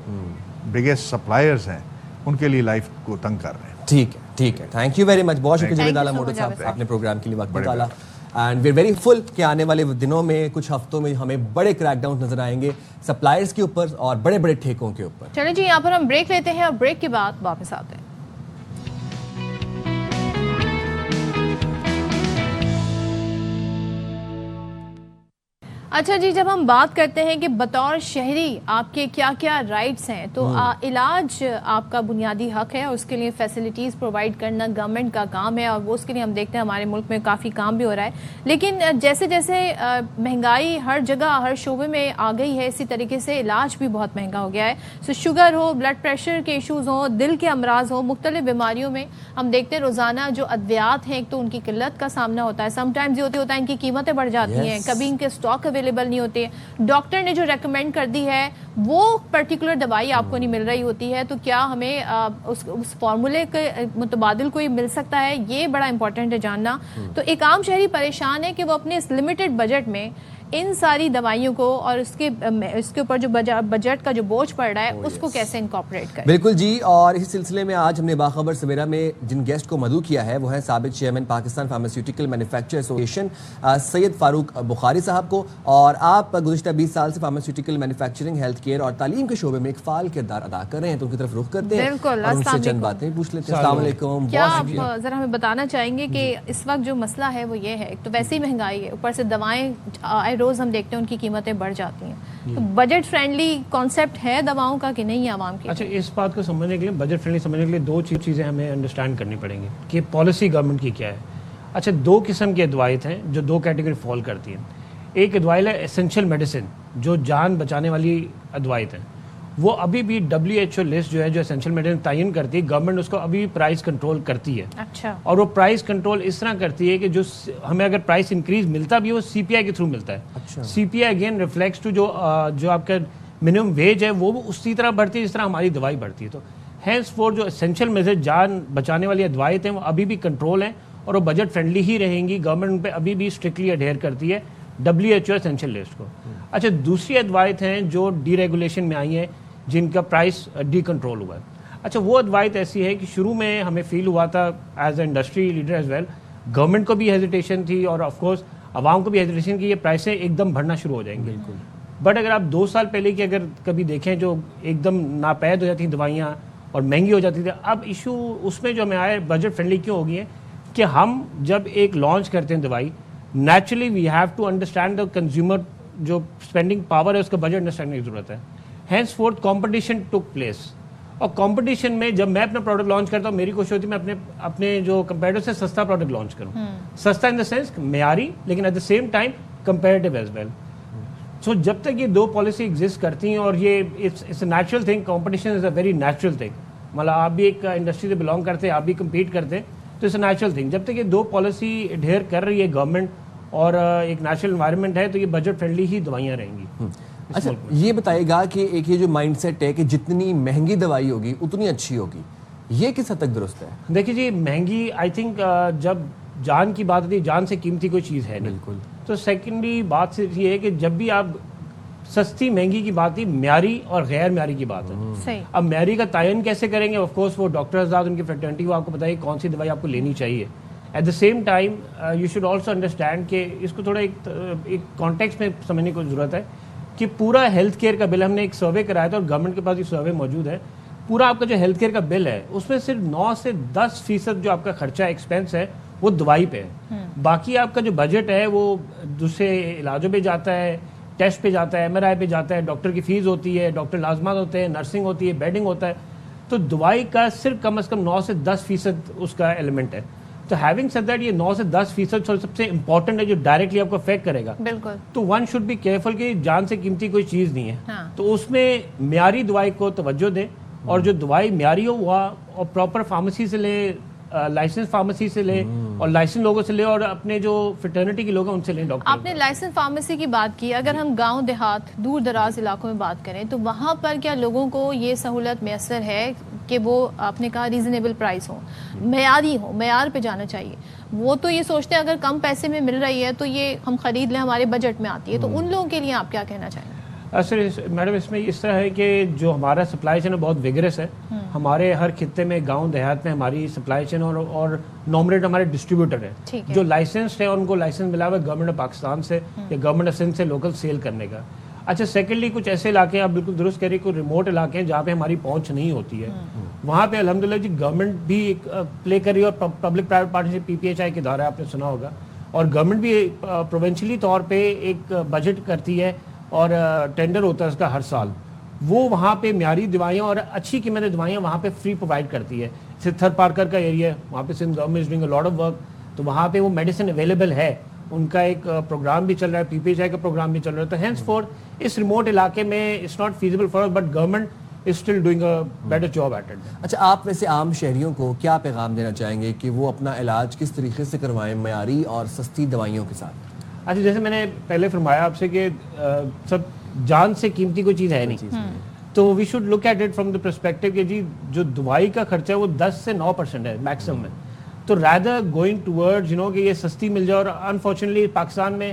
بگیسٹ سپلائرز ہیں ان کے لیے لائف کو تنگ کر رہے ہیں. ٹھیک ہے, ٹھیک ہے, تھینک یو ویری مچ. بہت شکریہ جاوید اعلیٰ موٹو صاحب, آپ نے پروگرام کے لیے وقت نکالا. اینڈ وی آر ویری فل کہ آنے والے دنوں میں کچھ ہفتوں میں ہمیں بڑے کریک ڈاؤن نظر آئیں گے سپلائرز کے اوپر اور بڑے بڑے ٹھیکوں کے اوپر. چلیں جی, یہاں پر ہم بریک لیتے ہیں اور بریک کے بعد واپس آتے ہیں. اچھا جی, جب ہم بات کرتے ہیں کہ بطور شہری آپ کے کیا کیا رائٹس ہیں, تو علاج آپ کا بنیادی حق ہے اور اس کے لیے فیسلٹیز پرووائڈ کرنا گورنمنٹ کا کام ہے, اور وہ اس کے لیے ہم دیکھتے ہیں ہمارے ملک میں کافی کام بھی ہو رہا ہے. لیکن جیسے جیسے مہنگائی ہر جگہ ہر شعبے میں آ گئی ہے, اسی طریقے سے علاج بھی بہت مہنگا ہو گیا ہے. سو شوگر ہو, بلڈ پریشر کے ایشوز ہوں, دل کے امراض ہوں, مختلف بیماریوں میں ہم دیکھتے ہیں روزانہ جو ادویات ہیں, ایک تو ان کی قلت کا سامنا ہوتا ہے, سم ٹائمز یہ ہوتا ہے ان کی قیمتیں بڑھ جاتی ہیں, کبھی ان کے اسٹاک اویلیبل نہیں ہوتے, ڈاکٹر نے جو ریکمینڈ کر دی ہے وہ پرٹیکولر دوائی آپ کو نہیں مل رہی ہوتی ہے, تو کیا ہمیں اس فارمولے کے متبادل کوئی مل سکتا ہے, یہ بڑا امپورٹنٹ ہے جاننا. تو ایک عام شہری پریشان ہے کہ وہ اپنے اس لمیٹڈ بجٹ میں ان ساری دوائیوں کو اور اس کے اوپر جو بجٹ کا جو بوجھ پڑ رہا ہے اس کو کیسے انکارپوریٹ کریں. بالکل جی, اور اسی سلسلے میں آج ہم نے باخبر سویرا میں جن گیسٹ کو مدعو کیا ہے وہ ہے سابق chairman Pakistan pharmaceutical manufacture association Syed Farooq Bukhari صاحب کو. اور آپ گزشتہ 20 سال سے فارماسیوٹیکل مینوفیکچرنگ, ہیلتھ کیئر اور تعلیم کے شعبے میں ایک فعال کردار ادا کر رہے ہیں, تو ان کی طرف رخ کرتے ہیں اور ان سے چند باتیں پوچھ لیتے ہیں. السلام علیکم. کیا آپ ذرا ہمیں بتانا چاہیں گے کہ اس وقت جو مسئلہ ہے وہ یہ ہے, ایک تو ویسے ہی مہنگائی ہے, اوپر سے دوائیں آئے روز ہم دیکھتے ہیں ان کی قیمتیں بڑھ جاتی ہیں, تو بجٹ فرینڈلی کانسیپٹ ہے دواؤں کا کہ نہیں ہے عوام کی؟ اچھا, اس بات کو سمجھنے کے لیے بجٹ فرینڈلی سمجھنے کے لیے دو چیزیں ہمیں انڈرسٹینڈ کرنی پڑیں گی کہ پالیسی گورنمنٹ کی کیا ہے. اچھا, دو قسم کی ادوائیں ہیں جو دو کیٹیگری فال کرتی ہیں. ایک ادوائیں ہے اسینشیل میڈیسن جو جان بچانے والی ادوائیں ہیں, وہ ابھی بھی WHO لسٹ جو ہے جو اسینشیل میڈیسن تعین کرتی ہے, گورنمنٹ اس کو ابھی پرائز کنٹرول کرتی ہے. اچھا, اور وہ پرائز کنٹرول اس طرح کرتی ہے کہ جو ہمیں اگر پرائز انکریز ملتا بھی وہ CPI کے تھرو ملتا ہے. CPI اگین ریفلیکٹس ٹو جو آپ کا منیمم ویج ہے وہ اسی طرح بڑھتی ہے جس طرح ہماری دوائی بڑھتی ہے. تو ہینس فور جو اسینشیل میڈیسن جان بچانے والی ادوائیں ہیں وہ ابھی بھی کنٹرول ہیں اور وہ بجٹ فرینڈلی ہی رہیں گی. گورنمنٹ ان پہ ابھی بھی اسٹرکٹلی اڈیئر کرتی ہے WHO اسینشیل لسٹ کو. اچھا, دوسری ادوائیں ہیں جو ڈی ریگولیشن میں آئی ہیں جن کا پرائس ڈی کنٹرول ہوا ہے. اچھا, وہ ادوائیں ایسی ہے کہ شروع میں ہمیں فیل ہوا تھا as a industry leader as well, government کو بھی ہیزیٹیشن تھی اور آف کورس عوام کو بھی ہیزیٹیشن کی یہ پرائسیں ایک دم بڑھنا شروع ہو جائیں گے. بٹ اگر آپ 2 سال پہلے کی اگر کبھی دیکھیں جو ایک دم ناپید ہو جاتی ہیں دوائیاں اور مہنگی ہو جاتی تھی, اب ایشو اس میں جو ہمیں آئے بجٹ فرینڈلی کیوں ہو گئی ہے کہ ہم جب ایک لانچ کرتے ہیں دوائی, naturally we have to understand the consumer جو اسپینڈنگ پاور ہے اس کا بجٹ انڈرسٹینڈ کی ضرورت ہے. Hence forth competition took place اور کمپٹیشن میں جب میں اپنا پروڈکٹ لانچ کرتا ہوں میری کوشش ہوتی ہے میں اپنے جو کمپیٹیٹر سے سستا پروڈکٹ لانچ کروں, سستا ان دا سینس معیاری لیکن at the same time comparative as well. So جب تک یہ دو پالیسی ایگزسٹ کرتی ہیں اور یہ it's a natural thing, competition is a very natural thing, مطلب آپ بھی ایک انڈسٹری سے بلانگ کرتے ہیں, آپ بھی کمپیٹ کرتے ہیں, تو اٹس اے نیچرل تھنگ. جب تک یہ دو پالیسی اڈھیر کر رہی ہے گورنمنٹ اور ایک نیچرل انوائرمنٹ ہے تو یہ بجٹ فرینڈلی ہی دوائیاں رہیں گی. اچھا یہ بتائے گا کہ ایک یہ جو مائنڈ سیٹ ہے کہ جتنی مہنگی دوائی ہوگی اتنی اچھی ہوگی, یہ کس حد تک درست ہے؟ دیکھیے جی مہنگی آئی تھنک جب جان کی بات ہوتی ہے جان سے قیمتی کوئی چیز ہے نہیں. بالکل. تو سیکنڈری بات صرف یہ ہے کہ جب بھی آپ سستی مہنگی کی بات تھی, معیاری اور غیر معیاری کی بات ہے. صحیح. اب معیاری کا تعین کیسے کریں گے؟ آف کورس وہ ڈاکٹر حضرات ان کی فریٹرنٹی وہ آپ کو بتائیے کون سی دوائی آپ کو لینی چاہیے. At the same time you should also understand کہ اس کو تھوڑا ایک کانٹیکسٹ میں سمجھنے کی ضرورت ہے کہ پورا ہیلتھ کیئر کا بل, ہم نے ایک سروے کرایا تھا اور گورنمنٹ کے پاس یہ سروے موجود ہے, پورا آپ کا جو ہیلتھ کیئر کا بل ہے اس میں صرف 9 سے 10% جو آپ کا خرچہ ایکسپینس ہے وہ دوائی پہ ہے. باقی آپ کا جو بجٹ ہے وہ دوسرے علاجوں پہ جاتا ہے, ٹیسٹ پہ جاتا ہے, MRI پہ جاتا ہے, ڈاکٹر کی فیس ہوتی ہے, ڈاکٹر لازمات ہوتے ہیں, نرسنگ ہوتی ہے, بیڈنگ ہوتا ہے. تو دوائی کا صرف کم از کم 9 سے 10% اس کا ایلیمنٹ ہے. تو ہیونگ سیڈ دیٹ یہ 9 سے 10% سب سے امپورٹنٹ ہے جو ڈائریکٹلی آپ کو افیکٹ کرے گا. بالکل. تو ون شوڈ بی کیئرفل کہ جان سے قیمتی کوئی چیز نہیں ہے. تو اس میں معیاری دوائی کو توجہ دیں اور جو دوائی معیاری ہو وہ اور پراپر فارمیسی سے لے, لائسنس فارمیسی سے لے اور لائسنس لوگوں سے لے اور اپنے جو فٹرنیٹی کے لوگ ہیں ان سے لیں. ڈاکٹر آپ نے لائسنس فارمیسی کی بات کی, اگر ہم گاؤں دیہات دور دراز علاقوں میں بات کریں تو وہاں پر کیا لوگوں کو یہ سہولت میسر ہے کہ وہ آپ نے کہا ریزنیبل پرائس ہو, معیاری ہو, معیار پہ جانا چاہیے؟ وہ تو یہ سوچتے ہیں اگر کم پیسے میں مل رہی ہے تو یہ ہم خرید لیں, ہمارے بجٹ میں آتی ہے. تو ان لوگوں کے لیے آپ کیا کہنا چاہیں گے؟ سر میڈم اس میں اس طرح ہے کہ جو ہمارا سپلائی چین بہت ویگرس ہے. ہمارے ہر خطے میں گاؤں دیہات میں ہماری سپلائی چین اور نامریٹ ہمارے ڈسٹریبیوٹر ہیں جو لائسنسڈ ہے, ان کو لائسنس ملا ہوا ہے گورنمنٹ آف پاکستان سے یا گورنمنٹ آف سندھ سے لوکل سیل کرنے کا. اچھا سیکنڈلی کچھ ایسے علاقے ہیں, آپ بالکل درست کہہ رہی, کوئی ریموٹ علاقے ہیں جہاں پہ ہماری پہنچ نہیں ہوتی ہے, وہاں پہ الحمدللہ جی گورنمنٹ بھی پلے کر رہی ہے اور پبلک پرائیویٹ پارٹنرشپ PPHI کے ادارہ آپ نے سنا ہوگا, اور گورنمنٹ بھی پروونشلی طور پہ ایک بجٹ کرتی ہے اور ٹینڈر ہوتا ہے اس کا ہر سال. وہ وہاں پہ معیاری دوائیاں اور اچھی قیمتی دوائیاں وہاں پہ فری پرووائڈ کرتی ہے. جیسے تھر پارکر کا ایریا ہے وہاں پہ Sindh government is doing a lot of work, تو وہاں پہ وہ میڈیسن اویلیبل ہے, ان کا ایک پروگرام بھی چل رہا ہے, PPHI کا پروگرام بھی چل رہا ہے. تو ہینس فور اس ریموٹ علاقے میں it's not feasible for us, but government is still doing a better job at it. اچھا آپ ویسے عام شہریوں کو کیا پیغام دینا چاہیں گے کہ وہ اپنا علاج کس طریقے سے کروائیں معیاری اور سستی دوائیوں کے ساتھ؟ اچھا جیسے میں نے پہلے فرمایا آپ سے کہ سب جان سے قیمتی کوئی چیز ہے نہیں, تو we should look at it from the perspective کہ جی جو دوائی کا خرچہ ہے وہ 10 سے 9% ہے میکسیمم ہے. تو رادر گوئنگ ٹورڈ کہ یہ سستی مل جائے, اور انفارچونیٹلی پاکستان میں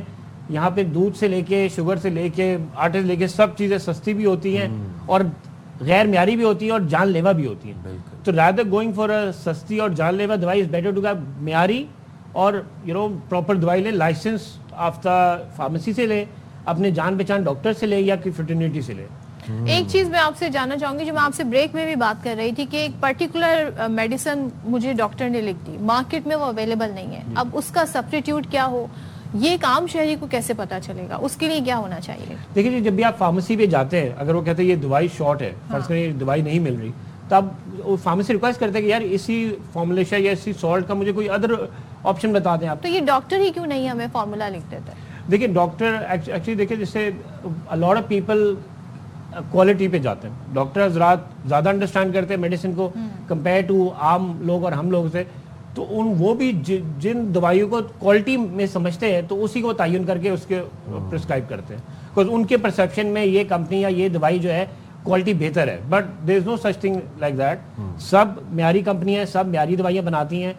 یہاں پہ دودھ سے لے کے شوگر سے لے کے آٹے سے لے کے سب چیزیں سستی بھی ہوتی ہیں اور غیر معیاری بھی ہوتی ہیں اور جان لیوا بھی ہوتی ہیں. تو رادر گوئنگ فار سستی اور جان لیوا دوائی از بیٹر ٹو گیو معیاری اور پراپر دوائی لیں, لائسنس آفتہ فارمیسی سے لیں, اپنے جان پہچان ڈاکٹر سے لے یا فٹرنیٹی سے لے. ایک چیز میں آپ سے جاننا چاہوں گی, جو میں آپ سے بریک میں بھی بات کر رہی تھی کہ ایک پرٹیکولر میڈیسن مجھے ڈاکٹر نے لکھ دی, مارکیٹ میں وہ اویلیبل نہیں ہے, اب اس کا سبسٹیٹیوٹ کیا ہو, یہ ایک عام شہری کو کیسے پتا چلے گا, اس کے لیے کیا ہونا چاہیے؟ دیکھیے جی جب بھی آپ فارمیسی پہ جاتے ہیں, اگر وہ کہتے ہیں یہ دوائی شارٹ ہے, فرض کریں یہ دوائی نہیں مل رہی, تو اب فارمیسی ریکویسٹ کرتے ہیں کہ یار اسی فارمولیشن یا اسی سالٹ کا مجھے کوئی ادر آپشن بتا دیں آپ. تو یہ ڈاکٹر ہی کیوں نہیں ہمیں فارمولا لکھ دیتا ہے؟ دیکھیں ڈاکٹر ایکچولی دیکھیں جیسے لاٹ آف پیپل کوالٹی پہ جاتے ہیں, ڈاکٹر حضرات زیادہ انڈرسٹینڈ کرتے ہیں میڈیسن کو کمپیئر ٹو عام لوگ اور ہم لوگ سے, تو وہ بھی جن دوائیوں کو کوالٹی میں سمجھتے ہیں تو اسی کو تعین کر کے اس کے پرسکرائب کرتے ہیں, بیکاز ان کے پرسیپشن میں یہ کمپنی یا یہ دوائی جو ہے کوالٹی بہتر ہے, but there is no such thing like that. سب معیاری کمپنیاں ہیں, سب معیاری دوائیاں بناتی ہیں,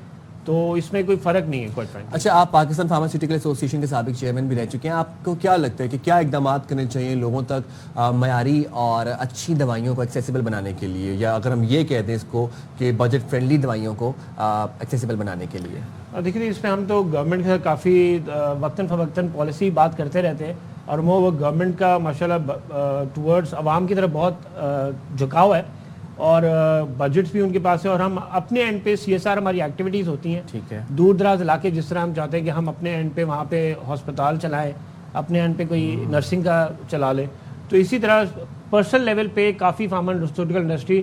تو اس میں کوئی فرق نہیں ہے کوئی فرق. اچھا آپ پاکستان فارماسیوٹیکل ایسوسی ایشن کے سابق چیئرمین بھی رہ چکے ہیں, آپ کو کیا لگتا ہے کہ کیا اقدامات کرنے چاہیے لوگوں تک معیاری اور اچھی دوائیوں کو ایکسیسیبل بنانے کے لیے, یا اگر ہم یہ کہہ دیں اس کو کہ بجٹ فرینڈلی دوائیوں کو ایکسیسیبل بنانے کے لیے؟ دیکھیے اس میں ہم تو گورنمنٹ کے کافی وقتاً فوقتاً پالیسی بات کرتے رہتے ہیں, اور وہ گورنمنٹ کا ماشاءاللہ ٹورڈز عوام کی طرف بہت جھکاؤ ہے, اور بجٹس بھی ان کے پاس ہے, اور ہم اپنے اینڈ پہ CSR ہماری ایکٹیویٹیز ہوتی ہیں. ٹھیک ہے. دور دراز علاقے جس طرح ہم چاہتے ہیں کہ ہم اپنے اینڈ پہ وہاں پہ ہسپتال چلائیں, اپنے اینڈ پہ کوئی نرسنگ کا چلا لیں, تو اسی طرح پرسنل لیول پہ کافی فارماسیوٹیکل انڈسٹری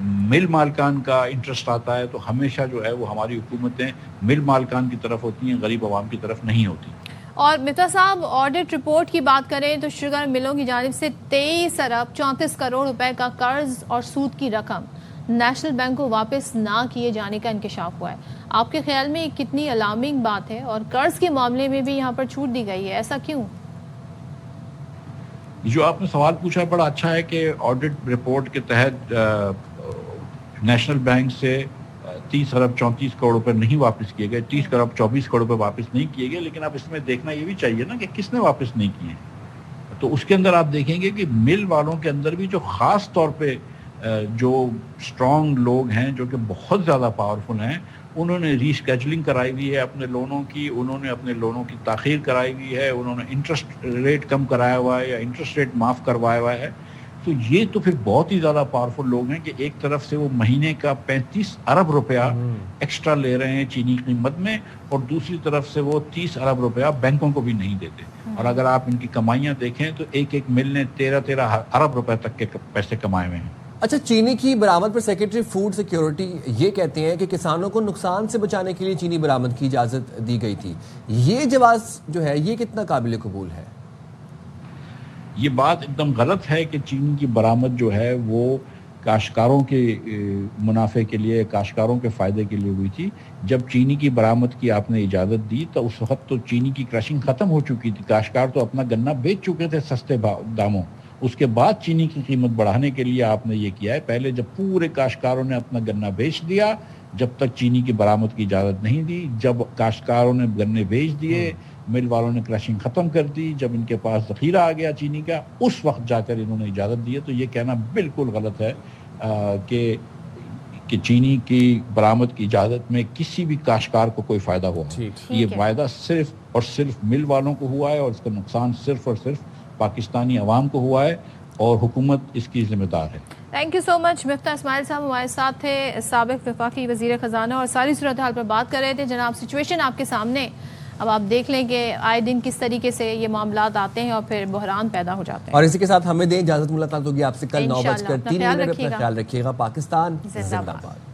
مل مالکان کا انٹرسٹ آتا ہے تو ہمیشہ جو ہے وہ ہماری حکومتیں مل مالکان کی طرف ہوتی ہیں، غریب عوام کی طرف نہیں ہوتی۔ اور مفتاح صاحب، آڈٹ رپورٹ کی بات کریں تو شوگر ملوں کی جانب سے 23 ارب 34 کروڑ روپے کا قرض اور سود کی رقم نیشنل بینک کو واپس نہ کیے جانے کا انکشاف ہوا ہے۔ آپ کے خیال میں کتنی الارمنگ بات ہے؟ اور قرض کے معاملے میں بھی یہاں پر چھوٹ دی گئی ہے، ایسا کیوں؟ جو آپ نے سوال پوچھا بڑا اچھا ہے کہ آڈٹ رپورٹ کے تحت نیشنل بینک سے 30 ارب 34 کروڑ روپے نہیں واپس کیے گئے، 30 ارب 24 کروڑ روپے واپس نہیں کیے گئے، لیکن اب اس میں دیکھنا یہ بھی چاہیے نا کہ کس نے واپس نہیں کیے۔ تو اس کے اندر آپ دیکھیں گے کہ مل والوں کے اندر بھی جو خاص طور پہ جو اسٹرانگ لوگ ہیں، جو کہ بہت زیادہ پاورفل ہیں، انہوں نے ری اسکیجولنگ کرائی ہوئی ہے اپنے لونوں کی، انہوں نے اپنے لونوں کی تاخیر کرائی ہوئی ہے، انہوں نے انٹرسٹ ریٹ کم کرایا ہوا ہے یا انٹرسٹ ریٹ معاف کروایا ہوا ہے۔ تو یہ تو پھر بہت ہی زیادہ پاورفل لوگ ہیں کہ ایک طرف سے وہ مہینے کا 35 ارب روپیہ ایکسٹرا لے رہے ہیں چینی قیمت میں، اور دوسری طرف سے وہ 30 ارب روپیہ بینکوں کو بھی نہیں دیتے۔ اور اگر آپ ان کی کمائیاں دیکھیں تو ایک ایک مل نے 13 ارب روپے تک کے پیسے کمائے ہوئے ہیں۔ اچھا، چینی کی برآمد پر سیکرٹری فوڈ سیکیورٹی یہ کہتے ہیں کہ کسانوں کو نقصان سے بچانے کے لیے چینی برآمد کی اجازت دی گئی تھی، یہ جواز جو ہے یہ کتنا قابل قبول ہے؟ یہ بات ایک دم غلط ہے کہ چینی کی برآمد جو ہے وہ کاشتکاروں کے منافع کے لیے، کاشتکاروں کے فائدے کے لیے ہوئی تھی۔ جب چینی کی برآمد کی آپ نے اجازت دی تو اس وقت تو چینی کی کرشنگ ختم ہو چکی تھی، کاشتکار تو اپنا گنا بیچ چکے تھے سستے داموں۔ اس کے بعد چینی کی قیمت بڑھانے کے لیے آپ نے یہ کیا ہے، پہلے جب پورے کاشتکاروں نے اپنا گنا بیچ دیا، جب تک چینی کی برآمد کی اجازت نہیں دی، جب کاشتکاروں نے گنے بیچ دیے، مل والوں نے کرشنگ ختم کر دی، جب ان کے پاس ذخیرہ آ گیا چینی کا، اس وقت جا کر انہوں نے اجازت دی ہے۔ تو یہ کہنا بالکل غلط ہے کہ چینی کی برآمد کی اجازت میں کسی بھی کاشتکار کو کوئی فائدہ ہوا۔ یہ فائدہ صرف اور صرف مل والوں کو ہوا ہے، اور اس کا نقصان صرف اور صرف پاکستانی عوام کو ہوا ہے، اور حکومت اس کی ذمہ دار ہے۔ تھینک یو سو مچ۔ مفتاح اسماعیل صاحب ہمارے ساتھ تھے، سابق وفاقی وزیر خزانہ، اور ساری صورتحال پر بات کر رہے تھے۔ جناب، سچویشن آپ کے سامنے، اب آپ دیکھ لیں کہ آئے دن کس طریقے سے یہ معاملات آتے ہیں اور پھر بحران پیدا ہو جاتے ہیں۔ اور اسی کے ساتھ ہمیں دیں اجازت، ملاقات ہوگی آپ سے کل 9 بجے 3 منٹ۔ اپنا خیال رکھیے گا۔ پاکستان زندہ باد۔